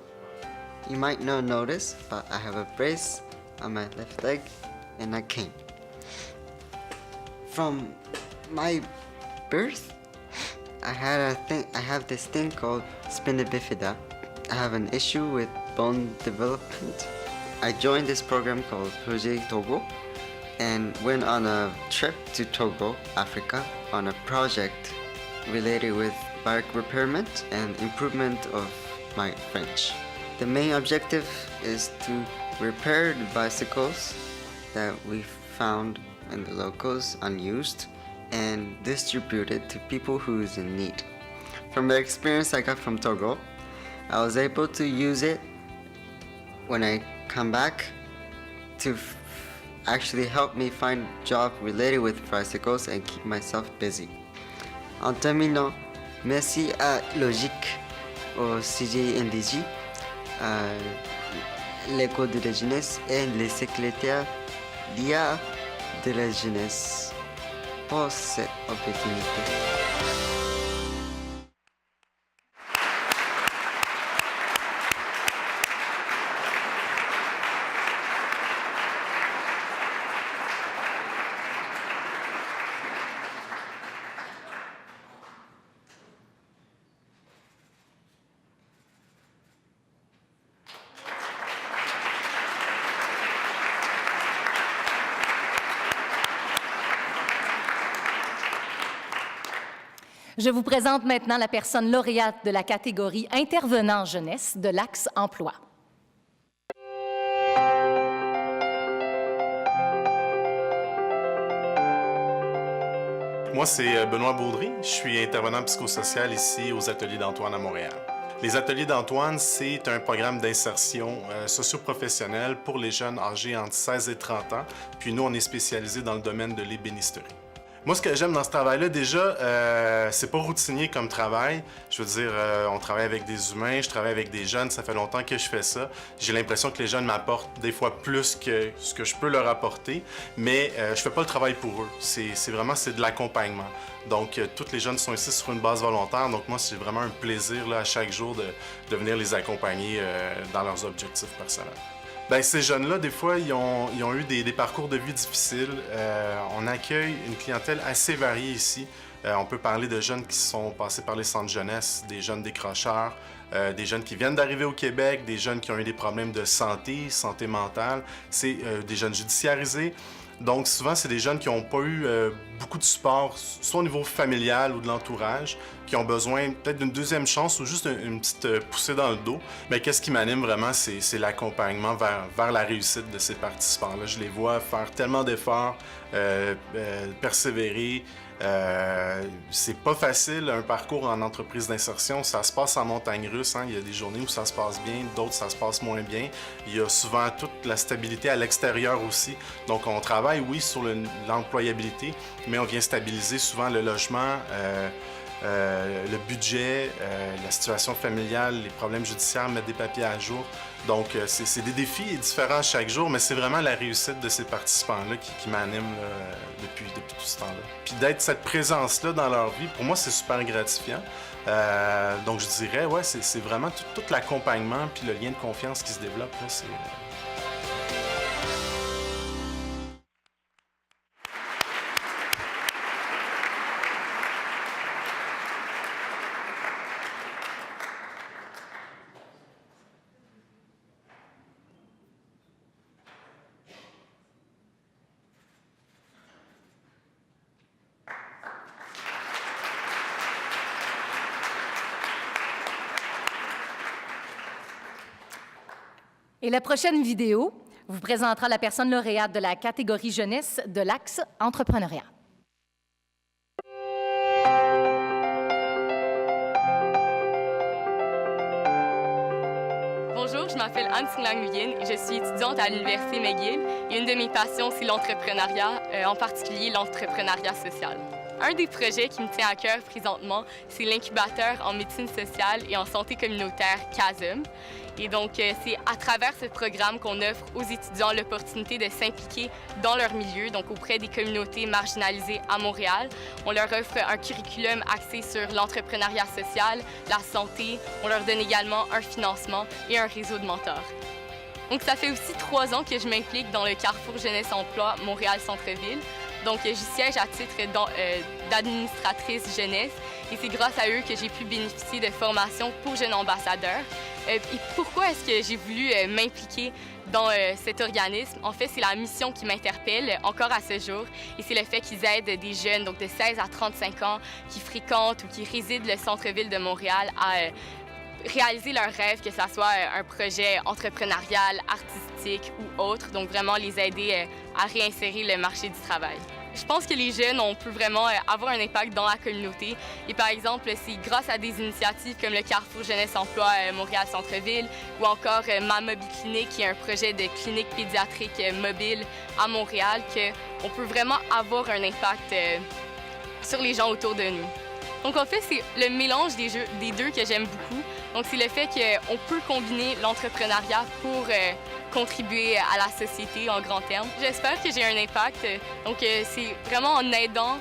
[SPEAKER 11] You might not notice, but I have a brace on my left leg and a cane. From my birth, I have this thing called spina bifida. I have an issue with bone development. I joined this program called Projet Togo and went on a trip to Togo, Africa, on a project related with bike repairment and improvement of my French. The main objective is to repair the bicycles that we found in the locals unused and distribute it to people who is in need. From the experience I got from Togo, I was able to use it when I come back to actually help me find job related with bicycles and keep myself busy. En terminant, merci à Logique, au CGNDJ, à l'École de la jeunesse et les secrétaires d'IA de la jeunesse pour cette opportunité.
[SPEAKER 1] Je vous présente maintenant la personne lauréate de la catégorie Intervenant jeunesse de l'Axe Emploi.
[SPEAKER 12] Moi, c'est Benoît Baudry. Je suis intervenant psychosocial ici aux Ateliers d'Antoine à Montréal. Les Ateliers d'Antoine, c'est un programme d'insertion socio-professionnelle pour les jeunes âgés entre 16 et 30 ans. Puis nous, on est spécialisés dans le domaine de l'ébénisterie. Moi, ce que j'aime dans ce travail-là, déjà, c'est pas routinier comme travail. Je veux dire, on travaille avec des humains, je travaille avec des jeunes, ça fait longtemps que je fais ça. J'ai l'impression que les jeunes m'apportent des fois plus que ce que je peux leur apporter, mais je fais pas le travail pour eux. C'est de l'accompagnement. Donc, tous les jeunes sont ici sur une base volontaire, donc moi, c'est vraiment un plaisir là, à chaque jour de venir les accompagner dans leurs objectifs personnels. Bien, ces jeunes-là, des fois, ils ont eu des parcours de vie difficiles. On accueille une clientèle assez variée ici. On peut parler de jeunes qui sont passés par les centres jeunesse, des jeunes décrocheurs, des jeunes qui viennent d'arriver au Québec, des jeunes qui ont eu des problèmes de santé mentale. C'est des jeunes judiciarisés. Donc, souvent, c'est des jeunes qui n'ont pas eu beaucoup de support, soit au niveau familial ou de l'entourage, qui ont besoin peut-être d'une deuxième chance ou juste une petite poussée dans le dos. Mais qu'est-ce qui m'anime vraiment, c'est l'accompagnement vers la réussite de ces participants-là. Je les vois faire tellement d'efforts, persévérer. C'est pas facile, un parcours en entreprise d'insertion. Ça se passe en montagne russe. Hein. Il y a des journées où ça se passe bien, d'autres ça se passe moins bien. Il y a souvent toute la stabilité à l'extérieur aussi. Donc, on travaille, oui, sur l'employabilité, mais on vient stabiliser souvent le logement, le budget, la situation familiale, les problèmes judiciaires, mettre des papiers à jour. Donc, c'est des défis différents chaque jour, mais c'est vraiment la réussite de ces participants-là qui m'anime depuis tout ce temps-là. Puis d'être cette présence-là dans leur vie, pour moi, c'est super gratifiant. Donc, je dirais, ouais, c'est vraiment tout l'accompagnement puis le lien de confiance qui se développe, là, c'est...
[SPEAKER 1] Et la prochaine vidéo vous présentera la personne lauréate de la catégorie jeunesse de l'Axe Entrepreneuriat.
[SPEAKER 13] Bonjour, je m'appelle Anne Singlang-Nguyen et je suis étudiante à l'Université McGill. Et une de mes passions, c'est l'entrepreneuriat, en particulier l'entrepreneuriat social. Un des projets qui me tient à cœur présentement, c'est l'incubateur en médecine sociale et en santé communautaire CASM. Et donc, c'est à travers ce programme qu'on offre aux étudiants l'opportunité de s'impliquer dans leur milieu, donc auprès des communautés marginalisées à Montréal. On leur offre un curriculum axé sur l'entrepreneuriat social, la santé. On leur donne également un financement et un réseau de mentors. Donc, ça fait aussi 3 ans que je m'implique dans le Carrefour Jeunesse Emploi Montréal-Centre-Ville. Donc, j'y siège à titre d'administratrice jeunesse et c'est grâce à eux que j'ai pu bénéficier de formations pour jeunes ambassadeurs. Et pourquoi est-ce que j'ai voulu m'impliquer dans cet organisme? En fait, c'est la mission qui m'interpelle encore à ce jour et c'est le fait qu'ils aident des jeunes, donc de 16 à 35 ans, qui fréquentent ou qui résident le centre-ville de Montréal à réaliser leurs rêves, que ce soit un projet entrepreneurial, artistique ou autre, donc vraiment les aider à réinsérer le marché du travail. Je pense que les jeunes, on peut vraiment avoir un impact dans la communauté. Et par exemple, c'est grâce à des initiatives comme le Carrefour Jeunesse Emploi Montréal-Centre-Ville ou encore Ma Mobile Clinique, qui est un projet de clinique pédiatrique mobile à Montréal, qu'on peut vraiment avoir un impact sur les gens autour de nous. Donc en fait, c'est le mélange des deux que j'aime beaucoup. Donc c'est le fait qu'on peut combiner l'entrepreneuriat pour contribuer à la société en grand terme. J'espère que j'ai un impact. Donc c'est vraiment en aidant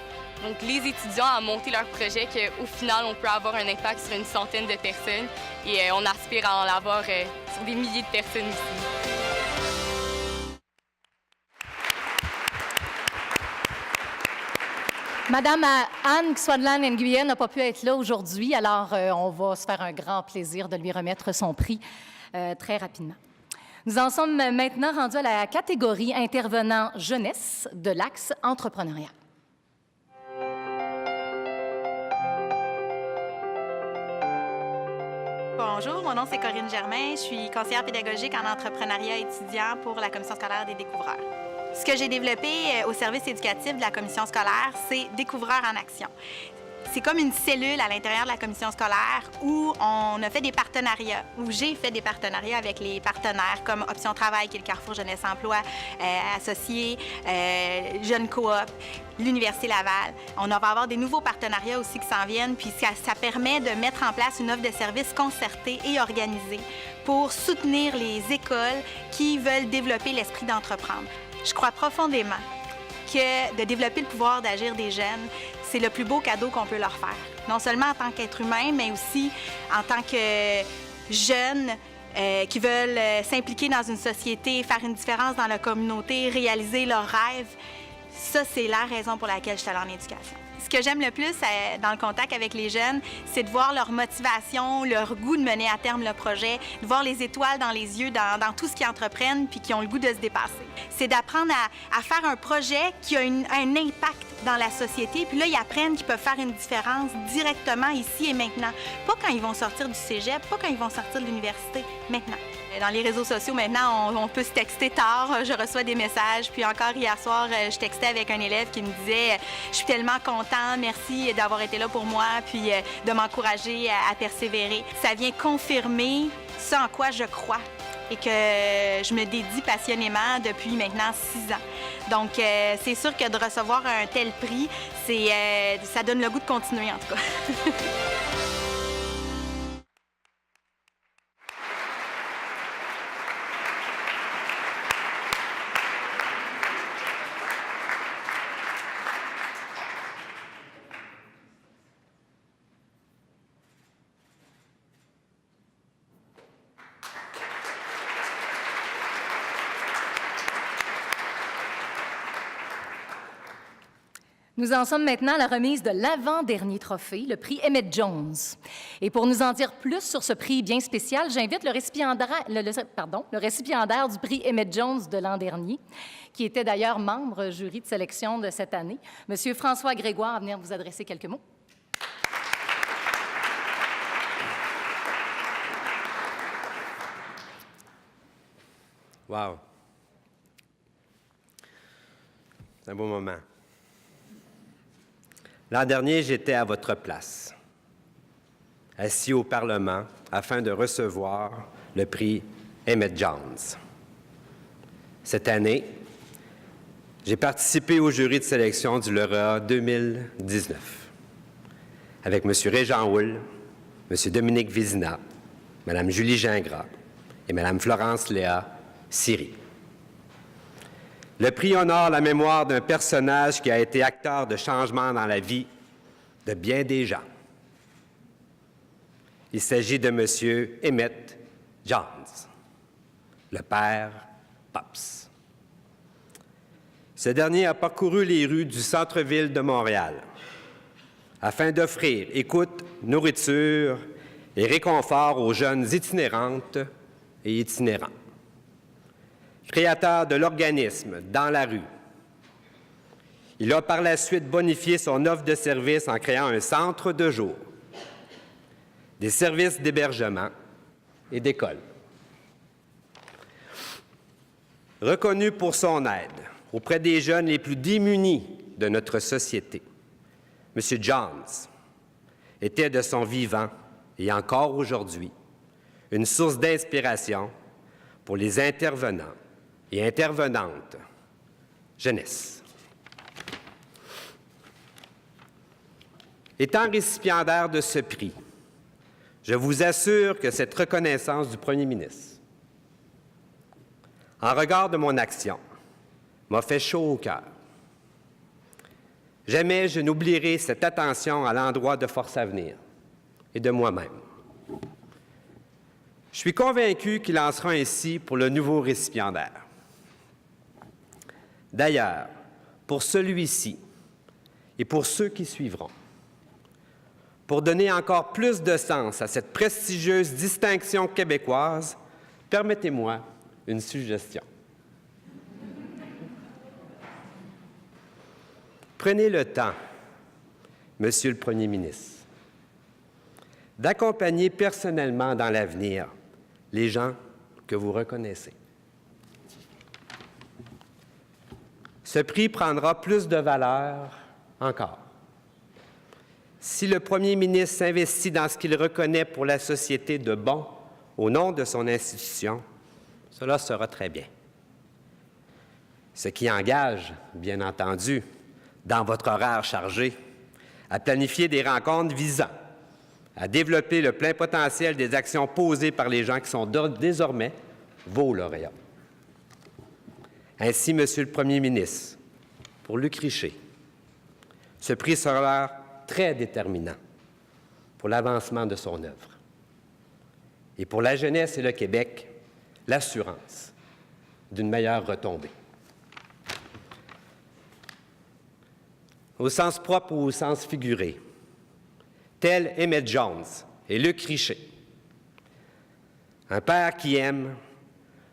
[SPEAKER 13] les étudiants à monter leur projet qu'au final, on peut avoir un impact sur une centaine de personnes et on aspire à en avoir sur des milliers de personnes ici.
[SPEAKER 1] Madame Anne Swadlan-Nguyen n'a pas pu être là aujourd'hui, alors on va se faire un grand plaisir de lui remettre son prix très rapidement. Nous en sommes maintenant rendus à la catégorie intervenant jeunesse de l'axe entrepreneuriat.
[SPEAKER 14] Bonjour, mon nom c'est Corinne Germain. Je suis conseillère pédagogique en entrepreneuriat étudiant pour la Commission scolaire des découvreurs. Ce que j'ai développé au service éducatif de la commission scolaire, c'est Découvreurs en action. C'est comme une cellule à l'intérieur de la commission scolaire où on a fait des partenariats, où j'ai fait des partenariats avec les partenaires comme Option Travail, qui est le Carrefour Jeunesse Emploi, Associés, Jeunes Coop, l'Université Laval. On va avoir des nouveaux partenariats aussi qui s'en viennent, puis ça permet de mettre en place une offre de services concertée et organisée pour soutenir les écoles qui veulent développer l'esprit d'entreprendre. Je crois profondément que de développer le pouvoir d'agir des jeunes, c'est le plus beau cadeau qu'on peut leur faire. Non seulement en tant qu'être humain, mais aussi en tant que jeunes qui veulent s'impliquer dans une société, faire une différence dans la communauté, réaliser leurs rêves. Ça, c'est la raison pour laquelle je suis allée en éducation. Ce que j'aime le plus dans le contact avec les jeunes, c'est de voir leur motivation, leur goût de mener à terme le projet, de voir les étoiles dans les yeux dans tout ce qu'ils entreprennent puis qui ont le goût de se dépasser. C'est d'apprendre à faire un projet qui a un impact dans la société, puis là, ils apprennent qu'ils peuvent faire une différence directement ici et maintenant. Pas quand ils vont sortir du cégep, pas quand ils vont sortir de l'université, maintenant. Dans les réseaux sociaux, maintenant, on peut se texter tard. Je reçois des messages. Puis encore hier soir, je textais avec un élève qui me disait « Je suis tellement content, merci d'avoir été là pour moi, puis de m'encourager à persévérer. » Ça vient confirmer ce en quoi je crois et que je me dédie passionnément depuis maintenant 6 ans. Donc, c'est sûr que de recevoir un tel prix, ça donne le goût de continuer, en tout cas.
[SPEAKER 1] Nous en sommes maintenant à la remise de l'avant-dernier trophée, le prix Emmett Jones. Et pour nous en dire plus sur ce prix bien spécial, j'invite le récipiendaire du prix Emmett Jones de l'an dernier, qui était d'ailleurs membre jury de sélection de cette année, M. François Grégoire, à venir vous adresser quelques mots.
[SPEAKER 15] Wow! C'est un beau moment. L'an dernier, j'étais à votre place, assis au Parlement afin de recevoir le prix Emmett Jones. Cette année, j'ai participé au jury de sélection du lauréat 2019 avec M. Régent Houle, M. Dominique Vézina, Mme Julie Gingras et Mme Florence Léa Siri. Le prix honore la mémoire d'un personnage qui a été acteur de changement dans la vie de bien des gens. Il s'agit de M. Emmett Jones, le père Pops. Ce dernier a parcouru les rues du centre-ville de Montréal afin d'offrir écoute, nourriture et réconfort aux jeunes itinérantes et itinérants. Créateur de l'organisme Dans la rue, il a par la suite bonifié son offre de services en créant un centre de jour, des services d'hébergement et d'école. Reconnu pour son aide auprès des jeunes les plus démunis de notre société, M. Jones était de son vivant, et encore aujourd'hui, une source d'inspiration pour les intervenants et intervenantes jeunesse. Étant récipiendaire de ce prix, je vous assure que cette reconnaissance du Premier ministre, en regard de mon action, m'a fait chaud au cœur. Jamais je n'oublierai cette attention à l'endroit de Force Avenir et de moi-même. Je suis convaincu qu'il en sera ainsi pour le nouveau récipiendaire. D'ailleurs, pour celui-ci et pour ceux qui suivront, pour donner encore plus de sens à cette prestigieuse distinction québécoise, permettez-moi une suggestion. Prenez le temps, Monsieur le Premier ministre, d'accompagner personnellement dans l'avenir les gens que vous reconnaissez. Ce prix prendra plus de valeur encore si le Premier ministre s'investit dans ce qu'il reconnaît pour la société de bon au nom de son institution. Cela sera très bien. Ce qui engage, bien entendu, dans votre horaire chargé, à planifier des rencontres visant à développer le plein potentiel des actions posées par les gens qui sont désormais vos lauréats. Ainsi, Monsieur le Premier ministre, pour Luc Richer, ce prix sera très déterminant pour l'avancement de son œuvre. Et pour la jeunesse et le Québec, l'assurance d'une meilleure retombée. Au sens propre ou au sens figuré, tel Emmett Jones et Luc Richer, un père qui aime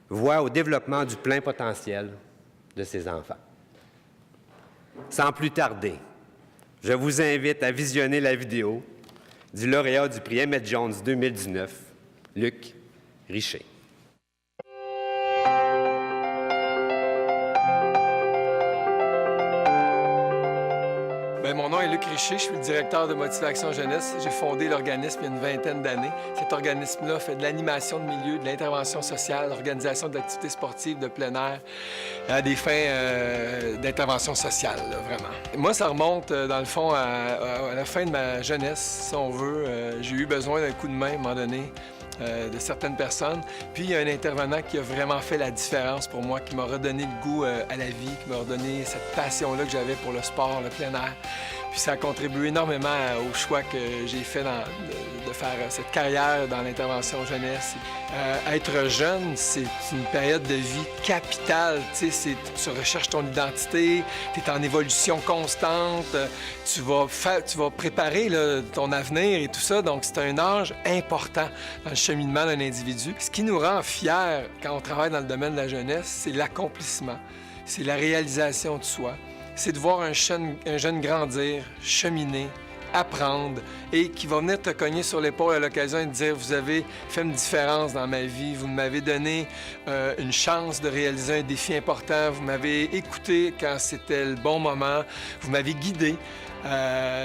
[SPEAKER 15] voit au développement du plein potentiel de ses enfants. Sans plus tarder, je vous invite à visionner la vidéo du lauréat du prix Emmett Jones 2019, Luc Richer.
[SPEAKER 16] Mon nom est Luc Richer, je suis le directeur de Motivation Jeunesse. J'ai fondé l'organisme il y a une vingtaine d'années. Cet organisme-là fait de l'animation de milieu, de l'intervention sociale, l'organisation d'activités sportives de plein air à des fins d'intervention sociale, là, vraiment. Moi, ça remonte, dans le fond, à la fin de ma jeunesse, si on veut. J'ai eu besoin d'un coup de main, à un moment donné, de certaines personnes. Puis, il y a un intervenant qui a vraiment fait la différence pour moi, qui m'a redonné le goût à la vie, qui m'a redonné cette passion-là que j'avais pour le sport, le plein air. Puis ça a contribué énormément au choix que j'ai fait de faire cette carrière dans l'intervention jeunesse. Être jeune, c'est une période de vie capitale. Tu recherches ton identité, tu es en évolution constante, tu vas préparer là, ton avenir et tout ça. Donc, c'est un âge important dans le cheminement d'un individu. Ce qui nous rend fiers quand on travaille dans le domaine de la jeunesse, c'est l'accomplissement, c'est la réalisation de soi. C'est de voir un jeune grandir, cheminer, apprendre et qui va venir te cogner sur l'épaule à l'occasion et te dire « Vous avez fait une différence dans ma vie, vous m'avez donné une chance de réaliser un défi important, vous m'avez écouté quand c'était le bon moment, vous m'avez guidé. »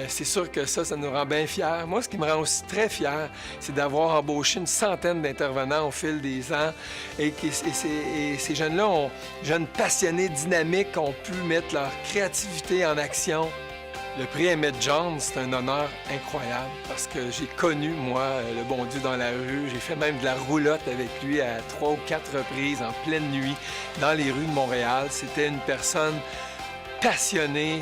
[SPEAKER 16] C'est sûr que ça nous rend bien fiers. Moi, ce qui me rend aussi très fier, c'est d'avoir embauché une centaine d'intervenants au fil des ans et ces jeunes-là, jeunes passionnés, dynamiques, ont pu mettre leur créativité en action. Le prix Emmett Jones, c'est un honneur incroyable parce que j'ai connu, moi, le bon Dieu dans la rue. J'ai fait même de la roulotte avec lui à 3 ou 4 reprises en pleine nuit dans les rues de Montréal. C'était une personne passionnée,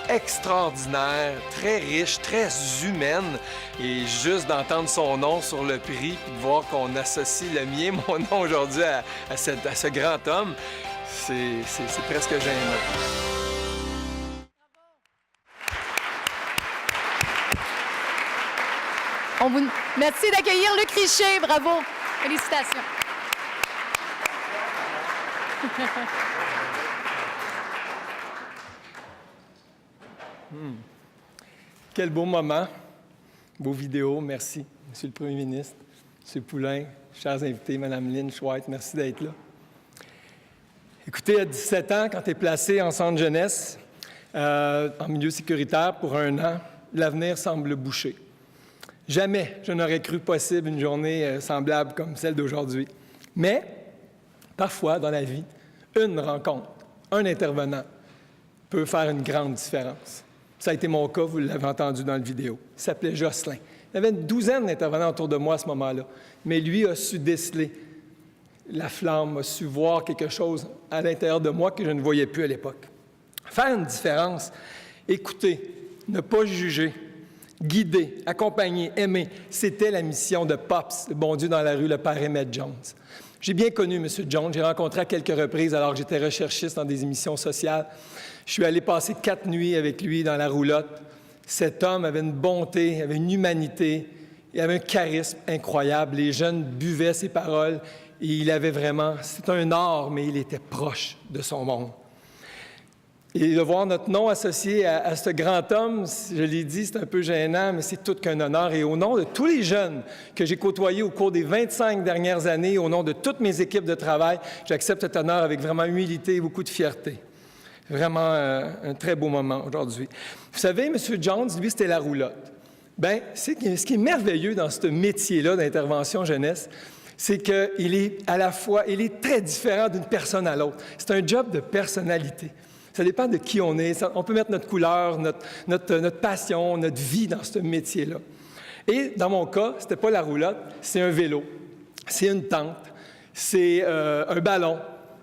[SPEAKER 16] extraordinaire, très riche, très humaine. Et juste d'entendre son nom sur le prix, puis de voir qu'on associe le mien, mon nom aujourd'hui à ce grand homme, c'est presque gênant.
[SPEAKER 1] Merci d'accueillir Luc Richer. Bravo. Félicitations.
[SPEAKER 16] Quel beau moment. Beau vidéo. Merci, Monsieur le Premier ministre, Monsieur Poulain, chers invités, Mme Lynch-White, merci d'être là. Écoutez, à 17 ans, quand tu es placé en centre jeunesse, en milieu sécuritaire pour 1 an, l'avenir semble bouché. Jamais je n'aurais cru possible une journée semblable comme celle d'aujourd'hui. Mais, parfois, dans la vie, une rencontre, un intervenant peut faire une grande différence. Ça a été mon cas, vous l'avez entendu dans la vidéo. Il s'appelait Jocelyn. Il y avait une douzaine d'intervenants autour de moi à ce moment-là. Mais lui a su déceler la flamme, a su voir quelque chose à l'intérieur de moi que je ne voyais plus à l'époque. Faire une différence, écouter, ne pas juger, guider, accompagner, aimer, c'était la mission de Pops, le bon Dieu dans la rue, le père Emmett Jones. J'ai bien connu M. Jones, j'ai rencontré à quelques reprises alors que j'étais recherchiste dans des émissions sociales. Je suis allé passer 4 nuits avec lui dans la roulotte. Cet homme avait une bonté, avait une humanité, il avait un charisme incroyable. Les jeunes buvaient ses paroles et il avait vraiment, c'est un art, mais il était proche de son monde. Et de voir notre nom associé à ce grand homme, je l'ai dit, c'est un peu gênant, mais c'est tout qu'un honneur. Et au nom de tous les jeunes que j'ai côtoyés au cours des 25 dernières années, au nom de toutes mes équipes de travail, j'accepte cet honneur avec vraiment humilité et beaucoup de fierté. Vraiment un très beau moment aujourd'hui. Vous savez, M. Jones, lui, c'était la roulotte. Bien, ce qui est merveilleux dans ce métier-là d'intervention jeunesse, c'est qu'il est à la fois, il est très différent d'une personne à l'autre. C'est un job de personnalité. Ça dépend de qui on est. On peut mettre notre couleur, notre passion, notre vie dans ce métier-là. Et dans mon cas, c'était pas la roulotte, c'est un vélo, c'est une tente, c'est un ballon,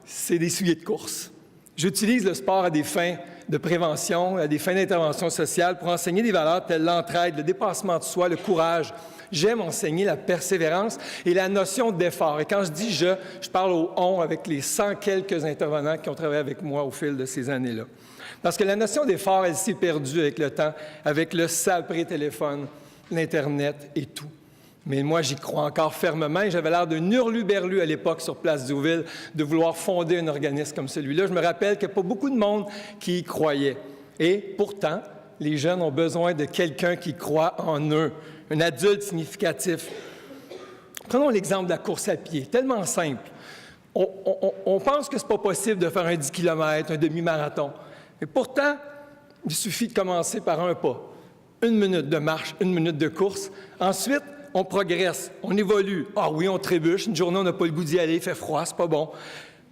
[SPEAKER 16] c'est des souliers de course. J'utilise le sport à des fins de prévention, à des fins d'intervention sociale pour enseigner des valeurs telles l'entraide, le dépassement de soi, le courage. J'aime enseigner la persévérance et la notion d'effort. Et quand je dis « je parle au « on » avec les 100 quelques intervenants qui ont travaillé avec moi au fil de ces années-là. Parce que la notion d'effort, elle s'est perdue avec le temps, avec le sapré téléphone, l'Internet et tout. Mais moi, j'y crois encore fermement et j'avais l'air d'un hurluberlu à l'époque sur Place Douville de vouloir fonder un organisme comme celui-là. Je me rappelle qu'il n'y a pas beaucoup de monde qui y croyait. Et pourtant, les jeunes ont besoin de quelqu'un qui croit en eux, un adulte significatif. Prenons l'exemple de la course à pied, tellement simple. On pense que ce n'est pas possible de faire un 10 km, un demi-marathon. Mais pourtant, il suffit de commencer par un pas. 1 minute de marche, 1 minute de course. Ensuite, on progresse, on évolue. Ah oui, on trébuche. Une journée, on n'a pas le goût d'y aller, il fait froid, c'est pas bon.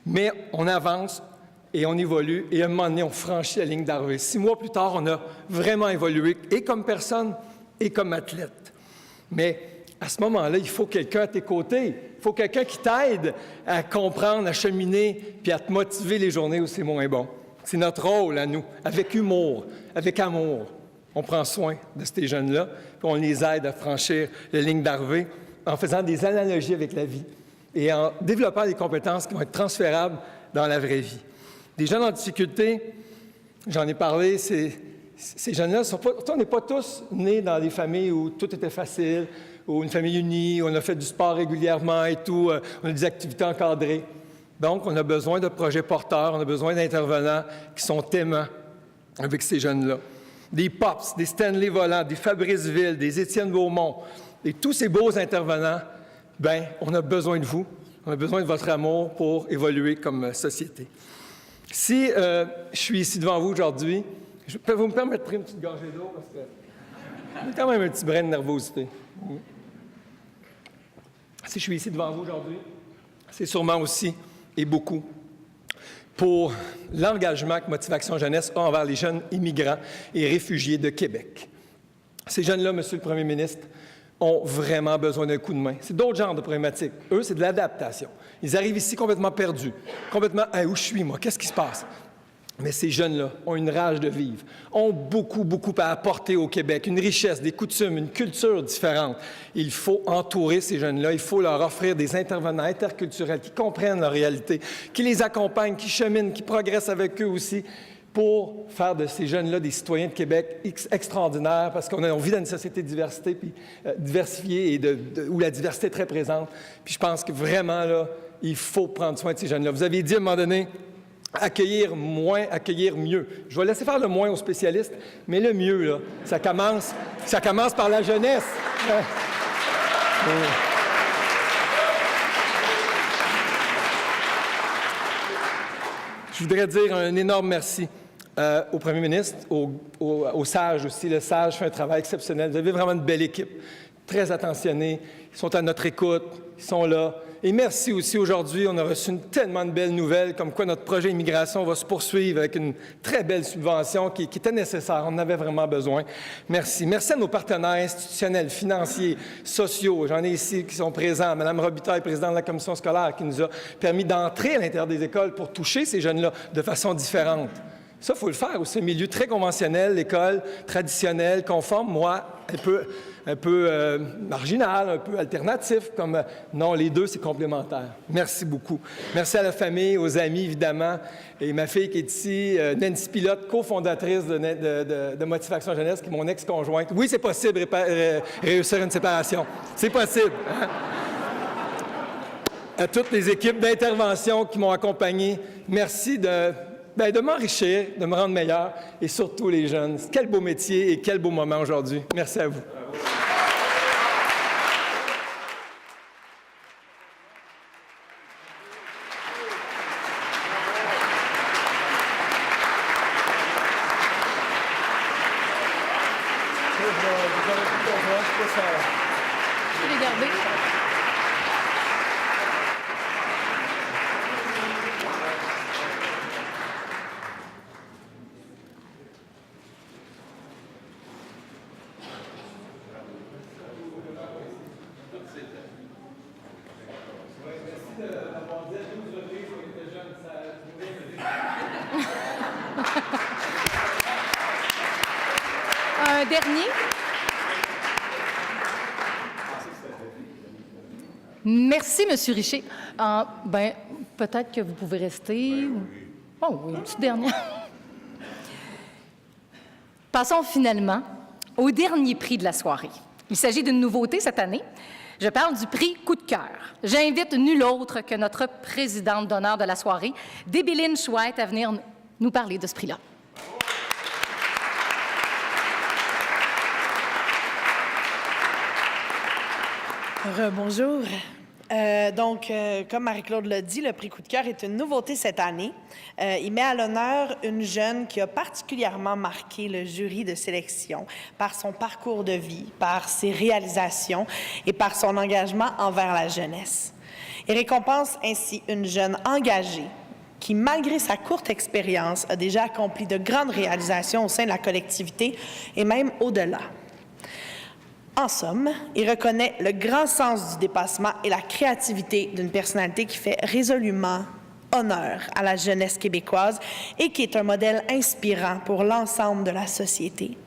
[SPEAKER 16] Mais on avance et on évolue. Et à un moment donné, on franchit la ligne d'arrivée. 6 mois plus tard, on a vraiment évolué, et comme personne, et comme athlète. Mais à ce moment-là, il faut quelqu'un à tes côtés. Il faut quelqu'un qui t'aide à comprendre, à cheminer, puis à te motiver les journées où c'est moins bon. C'est notre rôle à nous, avec humour, avec amour. On prend soin de ces jeunes-là, puis on les aide à franchir la ligne d'arrivée en faisant des analogies avec la vie et en développant des compétences qui vont être transférables dans la vraie vie. Des jeunes en difficulté, j'en ai parlé, ces jeunes-là, on n'est pas tous nés dans des familles où tout était facile, ou une famille unie, où on a fait du sport régulièrement et tout, on a des activités encadrées. Donc, on a besoin de projets porteurs, on a besoin d'intervenants qui sont aimants avec ces jeunes-là. des Pops, des Stanley Volant, des Fabrice Ville, des Étienne Beaumont, et tous ces beaux intervenants, bien, on a besoin de vous. On a besoin de votre amour pour évoluer comme société. Si je suis ici devant vous aujourd'hui, vous me permettrez une petite gorgée d'eau parce que j'ai quand même un petit brin de nervosité. Si je suis ici devant vous aujourd'hui, c'est sûrement aussi et beaucoup pour l'engagement que Motivation Jeunesse a envers les jeunes immigrants et réfugiés de Québec. Ces jeunes-là, Monsieur le Premier ministre, ont vraiment besoin d'un coup de main. C'est d'autres genres de problématiques. Eux, c'est de l'adaptation. Ils arrivent ici complètement perdus, complètement « où je suis, moi? Qu'est-ce qui se passe? » Mais ces jeunes-là ont une rage de vivre, ont beaucoup à apporter au Québec, une richesse, des coutumes, une culture différente. Il faut entourer ces jeunes-là, il faut leur offrir des intervenants interculturels qui comprennent leur réalité, qui les accompagnent, qui cheminent, qui progressent avec eux aussi, pour faire de ces jeunes-là des citoyens de Québec extraordinaires, parce qu'on vit dans une société de diversité, puis diversifiée, et où la diversité est très présente. Puis je pense que vraiment, là, il faut prendre soin de ces jeunes-là. Vous avez dit à un moment donné, accueillir moins, accueillir mieux. Je vais laisser faire le moins aux spécialistes, mais le mieux, là, ça commence par la jeunesse. Je voudrais dire un énorme merci au Premier ministre, au SAGE aussi. Le SAGE fait un travail exceptionnel. Vous avez vraiment une belle équipe, très attentionnée. Ils sont à notre écoute, ils sont là. Et merci aussi aujourd'hui, on a reçu tellement de belles nouvelles, comme quoi notre projet immigration va se poursuivre avec une très belle subvention qui était nécessaire. On en avait vraiment besoin. Merci. Merci à nos partenaires institutionnels, financiers, sociaux. J'en ai ici qui sont présents. Mme Robitaille, présidente de la commission scolaire, qui nous a permis d'entrer à l'intérieur des écoles pour toucher ces jeunes-là de façon différente. Ça, il faut le faire aussi. Un milieu très conventionnel, l'école traditionnelle, conforme, moi, un peu marginal, un peu alternatif. Non, les deux, c'est complémentaire. Merci beaucoup. Merci à la famille, aux amis, évidemment. Et ma fille qui est ici, Nancy Pilote, cofondatrice de Motivation Jeunesse, qui est mon ex-conjointe. Oui, c'est possible réussir une séparation. C'est possible. Hein? À toutes les équipes d'intervention qui m'ont accompagné, merci de m'enrichir, de me rendre meilleur, et surtout les jeunes. Quel beau métier et quel beau moment aujourd'hui. Merci à vous.
[SPEAKER 1] Je vais les garder. Un dernier. Merci, M. Richer. Peut-être que vous pouvez rester. Oh oui, une petite dernière. Passons finalement au dernier prix de la soirée. Il s'agit d'une nouveauté cette année. Je parle du prix Coup de cœur. J'invite nul autre que notre présidente d'honneur de la soirée, Debbie Lynch White, à venir nous parler de ce prix-là.
[SPEAKER 3] Bonjour. Comme Marie-Claude l'a dit, le prix Coup de cœur est une nouveauté cette année. Il met à l'honneur une jeune qui a particulièrement marqué le jury de sélection par son parcours de vie, par ses réalisations et par son engagement envers la jeunesse. Il récompense ainsi une jeune engagée qui, malgré sa courte expérience, a déjà accompli de grandes réalisations au sein de la collectivité et même au-delà. En somme, il reconnaît le grand sens du dépassement et la créativité d'une personnalité qui fait résolument honneur à la jeunesse québécoise et qui est un modèle inspirant pour l'ensemble de la société.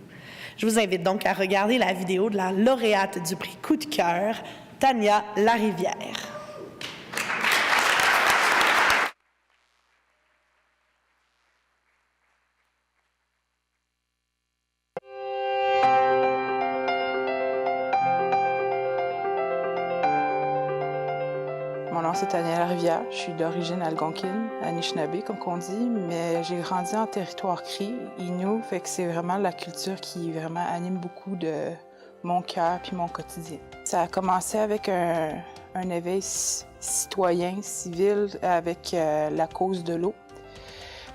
[SPEAKER 3] Je vous invite donc à regarder la vidéo de la lauréate du prix Coup de cœur, Tania Larivière.
[SPEAKER 17] Mon nom nom, c'est Danielle Rivière. Je suis d'origine algonquine, Anishinaabe, comme on dit, mais j'ai grandi en territoire Cri, Innu, fait que c'est vraiment la culture qui vraiment anime beaucoup de mon cœur puis mon quotidien. Ça a commencé avec un éveil citoyen, civil, avec la cause de l'eau.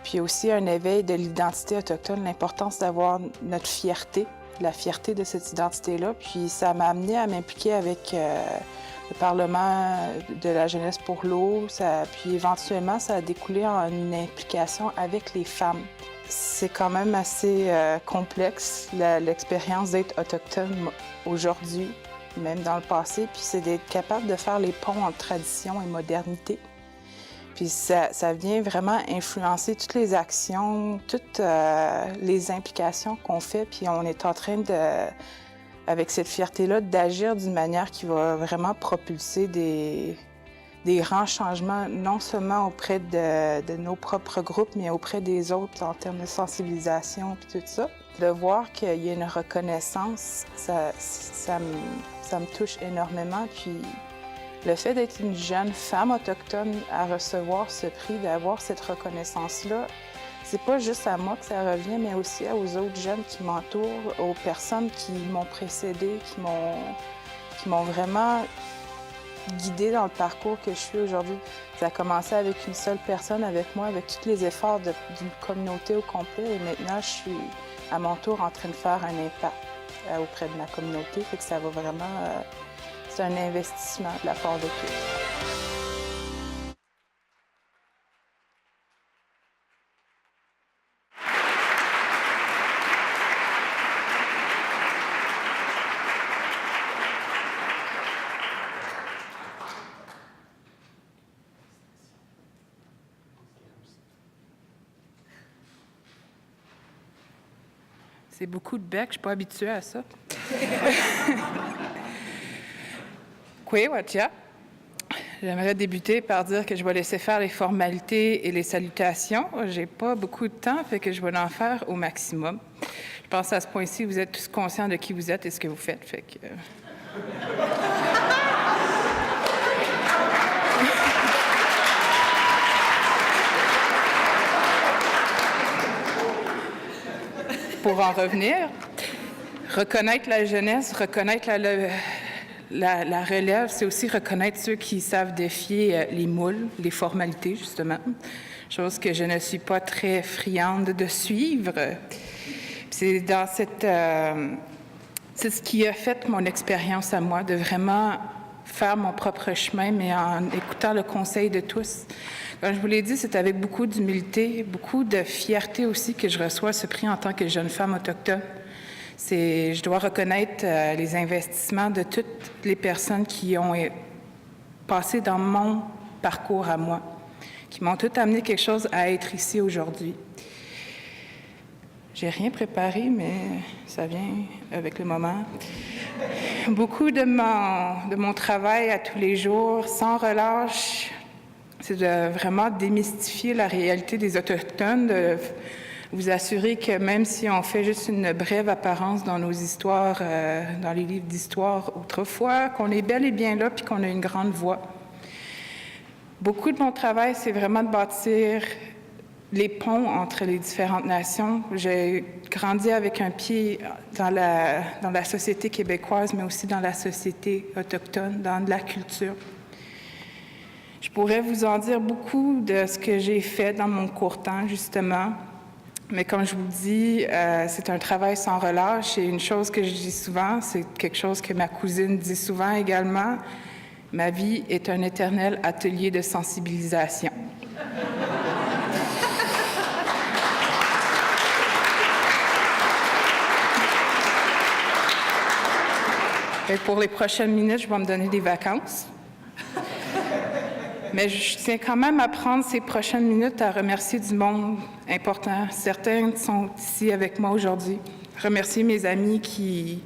[SPEAKER 17] Puis aussi un éveil de l'identité autochtone, l'importance d'avoir notre fierté, la fierté de cette identité-là. Puis ça m'a amené à m'impliquer avec le Parlement de la jeunesse pour l'eau. Puis éventuellement, ça a découlé en une implication avec les femmes. C'est quand même assez complexe, l'expérience d'être autochtone aujourd'hui, même dans le passé. Puis c'est d'être capable de faire les ponts entre tradition et modernité. Puis ça vient vraiment influencer toutes les actions, toutes les implications qu'on fait. Puis on est en train avec cette fierté-là, d'agir d'une manière qui va vraiment propulser des grands changements, non seulement auprès de nos propres groupes, mais auprès des autres en termes de sensibilisation puis tout ça. De voir qu'il y a une reconnaissance, ça me touche énormément. Puis le fait d'être une jeune femme autochtone à recevoir ce prix, d'avoir cette reconnaissance-là, c'est pas juste à moi que ça revient, mais aussi aux autres jeunes qui m'entourent, aux personnes qui m'ont précédée, qui m'ont vraiment guidée dans le parcours que je suis aujourd'hui. Ça a commencé avec une seule personne, avec moi, avec tous les efforts d'une communauté au complet. Et maintenant, je suis à mon tour en train de faire un impact auprès de ma communauté. Fait que ça va vraiment... c'est un investissement de la part de tous. C'est beaucoup de bec, je ne suis pas habituée à ça. Kwe Watia. J'aimerais débuter par dire que je vais laisser faire les formalités et les salutations. J'ai pas beaucoup de temps, fait que je vais en faire au maximum. Je pense à ce point-ci, vous êtes tous conscients de qui vous êtes et ce que vous faites, fait que... Pour en revenir, reconnaître la jeunesse, reconnaître la relève, c'est aussi reconnaître ceux qui savent défier les moules, les formalités, justement, chose que je ne suis pas très friande de suivre. C'est dans c'est ce qui a fait mon expérience à moi, de vraiment faire mon propre chemin, mais en écoutant le conseil de tous. Comme je vous l'ai dit, c'est avec beaucoup d'humilité, beaucoup de fierté aussi que je reçois ce prix en tant que jeune femme autochtone. Je dois reconnaître les investissements de toutes les personnes qui ont passé dans mon parcours à moi, qui m'ont toutes amené quelque chose à être ici aujourd'hui. J'ai rien préparé, mais ça vient avec le moment. Beaucoup de mon travail à tous les jours, sans relâche, c'est de vraiment démystifier la réalité des Autochtones, de vous assurer que même si on fait juste une brève apparence dans nos histoires, dans les livres d'histoire autrefois, qu'on est bel et bien là puis qu'on a une grande voix. Beaucoup de mon travail, c'est vraiment de bâtir les ponts entre les différentes nations. J'ai grandi avec un pied dans la société québécoise, mais aussi dans la société autochtone, dans de la culture. Je pourrais vous en dire beaucoup de ce que j'ai fait dans mon court temps, justement. Mais comme je vous dis, c'est un travail sans relâche. Et une chose que je dis souvent, c'est quelque chose que ma cousine dit souvent également, ma vie est un éternel atelier de sensibilisation. Et pour les prochaines minutes, je vais me donner des vacances. Mais je tiens quand même à prendre ces prochaines minutes à remercier du monde important. Certains sont ici avec moi aujourd'hui. Remercier mes amis qui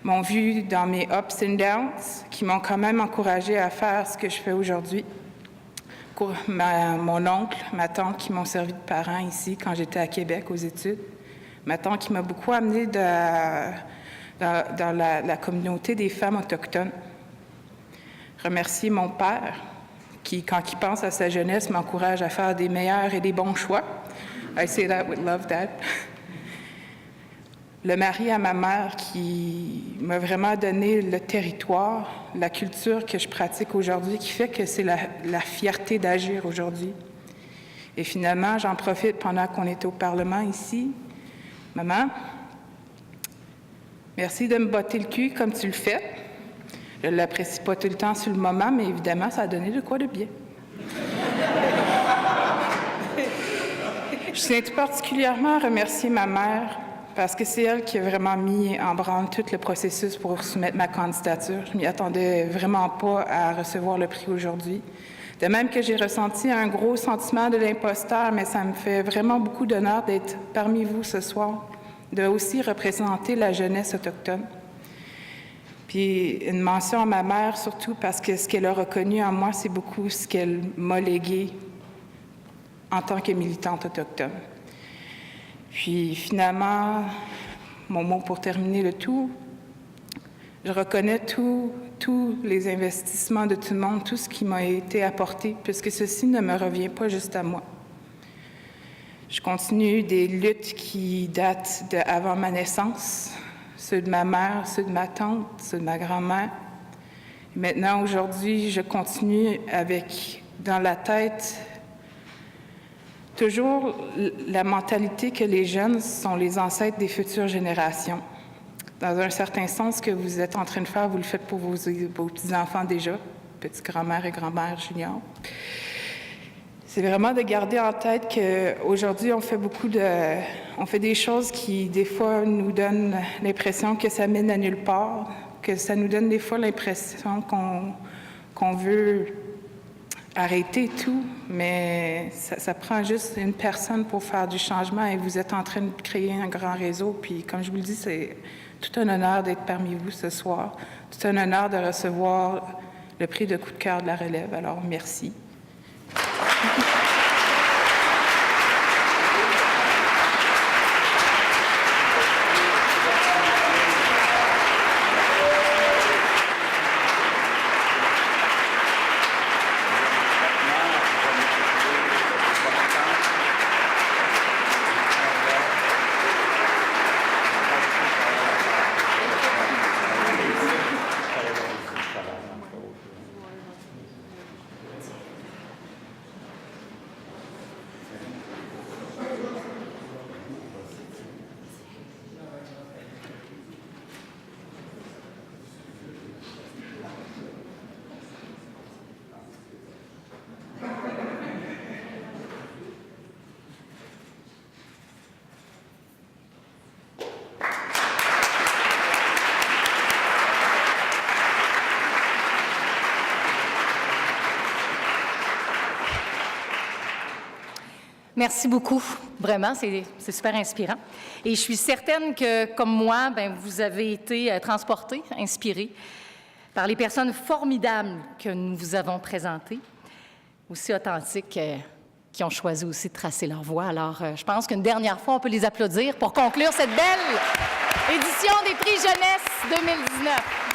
[SPEAKER 17] m'ont vu dans mes ups and downs, qui m'ont quand même encouragé à faire ce que je fais aujourd'hui. Mon oncle, ma tante qui m'ont servi de parents ici quand j'étais à Québec aux études. Ma tante qui m'a beaucoup amenée dans la communauté des femmes autochtones. Remercier mon père, qui, quand il pense à sa jeunesse, m'encourage à faire des meilleurs et des bons choix. I say that with love, Dad. Le mari à ma mère qui m'a vraiment donné le territoire, la culture que je pratique aujourd'hui, qui fait que c'est la fierté d'agir aujourd'hui. Et finalement, j'en profite pendant qu'on est au Parlement ici. Maman, merci de me botter le cul comme tu le fais. Je ne l'apprécie pas tout le temps sur le moment, mais évidemment, ça a donné de quoi de bien. Je tiens tout particulièrement à remercier ma mère parce que c'est elle qui a vraiment mis en branle tout le processus pour soumettre ma candidature. Je ne m'y attendais vraiment pas à recevoir le prix aujourd'hui. De même que j'ai ressenti un gros sentiment de l'imposteur, mais ça me fait vraiment beaucoup d'honneur d'être parmi vous ce soir, de aussi représenter la jeunesse autochtone. Puis une mention à ma mère, surtout parce que ce qu'elle a reconnu en moi, c'est beaucoup ce qu'elle m'a légué en tant que militante autochtone. Puis finalement, mon mot pour terminer le tout, je reconnais tous les investissements de tout le monde, tout ce qui m'a été apporté, puisque ceci ne me revient pas juste à moi. Je continue des luttes qui datent d'avant ma naissance, ceux de ma mère, ceux de ma tante, ceux de ma grand-mère. Maintenant, aujourd'hui, je continue avec, dans la tête, toujours la mentalité que les jeunes sont les ancêtres des futures générations. Dans un certain sens, ce que vous êtes en train de faire, vous le faites pour vos petits-enfants déjà, petits-grand-mère et grand-mère junior. C'est vraiment de garder en tête qu'aujourd'hui, on fait des choses qui, des fois, nous donnent l'impression que ça mène à nulle part, que ça nous donne des fois l'impression qu'on veut arrêter tout, mais ça prend juste une personne pour faire du changement et vous êtes en train de créer un grand réseau. Puis, comme je vous le dis, c'est tout un honneur d'être parmi vous ce soir, tout un honneur de recevoir le prix de coup de cœur de la relève. Alors, merci.
[SPEAKER 1] Merci beaucoup. Vraiment, c'est super inspirant. Et je suis certaine que, comme moi, vous avez été transportés, inspirés par les personnes formidables que nous vous avons présentées, aussi authentiques, qui ont choisi aussi de tracer leur voie. Alors, je pense qu'une dernière fois, on peut les applaudir pour conclure cette belle édition des Prix Jeunesse 2019.